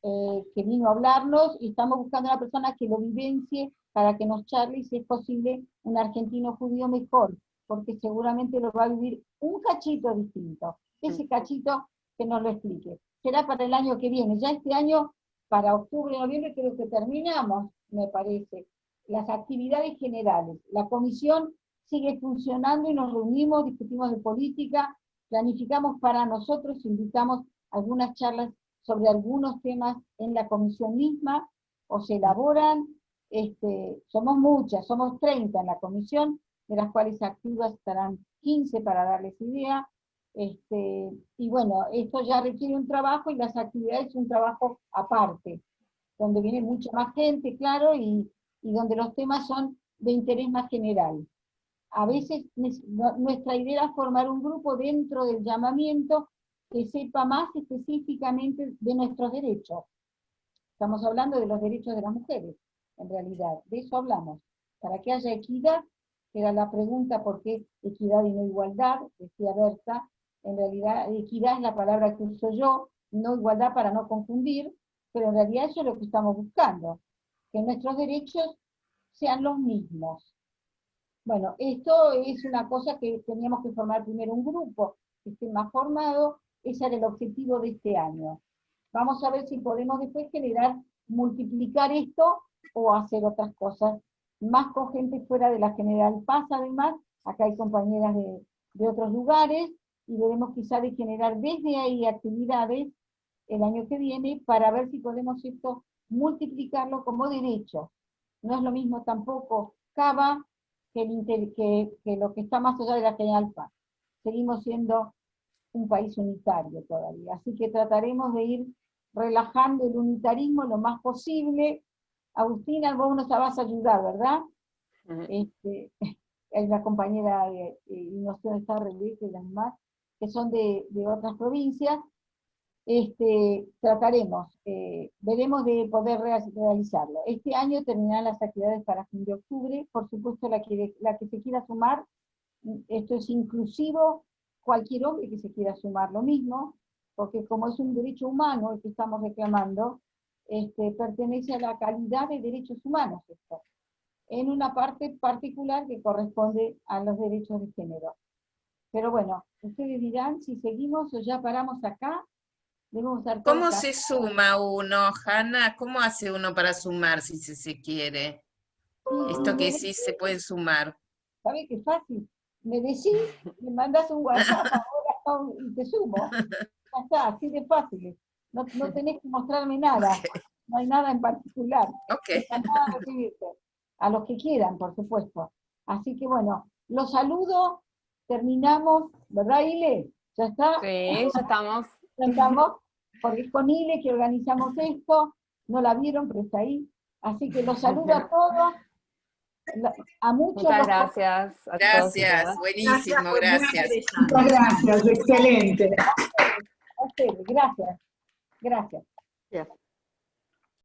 que vino a hablarnos, y estamos buscando una persona que lo vivencie para que nos charle, y si es posible, un argentino judío mejor, porque seguramente lo va a vivir un cachito distinto, ese cachito que nos lo explique. Será para el año que viene, ya este año, para octubre, noviembre, creo que terminamos, me parece, las actividades generales. La comisión sigue funcionando y nos reunimos, discutimos de política, planificamos para nosotros, invitamos algunas charlas sobre algunos temas en la comisión misma, o se elaboran, somos muchas, somos 30 en la comisión, de las cuales activas estarán 15 para darles idea, y bueno, esto ya requiere un trabajo, y las actividades un trabajo aparte, donde viene mucha más gente, claro, y donde los temas son de interés más general. A veces nuestra idea es formar un grupo dentro del llamamiento que sepa más específicamente de nuestros derechos. Estamos hablando de los derechos de las mujeres, en realidad, de eso hablamos. Para que haya equidad, que era la pregunta, ¿por qué equidad y no igualdad? Decía Berta, en realidad equidad es la palabra que uso yo, no igualdad para no confundir, pero en realidad eso es lo que estamos buscando, que nuestros derechos sean los mismos. Bueno, esto es una cosa que teníamos que formar primero un grupo que esté más formado, ese era el objetivo de este año. Vamos a ver si podemos después multiplicar esto o hacer otras cosas, más con gente fuera de la General Paz además, acá hay compañeras de otros lugares, y debemos quizá de generar desde ahí actividades el año que viene para ver si podemos esto multiplicarlo como derecho. No es lo mismo tampoco Cava que lo que está más allá de la General Paz. Seguimos siendo un país unitario todavía, así que trataremos de ir relajando el unitarismo lo más posible. Agustina, vos nos vas a ayudar, ¿verdad? Hay una compañera y no sé dónde está Rebeca y las demás, que son de otras provincias. Trataremos, veremos de poder realizarlo. Este año terminarán las actividades para fin de octubre, por supuesto la que se quiera sumar, esto es inclusivo, cualquier hombre que se quiera sumar lo mismo, porque como es un derecho humano el que estamos reclamando, pertenece a la calidad de derechos humanos esto, en una parte particular que corresponde a los derechos de género. Pero bueno, ustedes dirán si seguimos o ya paramos acá. ¿Cómo se suma uno, Hanna? ¿Cómo hace uno para sumar si se quiere? Esto que sí se puede sumar. ¿Sabes qué fácil? Me decís, me mandas un WhatsApp ahora y te sumo. Ya está, así de fácil. No tenés que mostrarme nada. Okay. No hay nada en particular. Okay. A los que quieran, por supuesto. Así que bueno, los saludo, terminamos, ¿verdad, Ile? ¿Ya está? Sí, ya estamos. Ya estamos, porque es con Ile que organizamos esto, no la vieron, pero está ahí. Así que los saludo a todos. A muchos. Muchas gracias. Gracias, buenísimo, gracias. Muchas gracias, excelente. A ustedes, gracias. Gracias.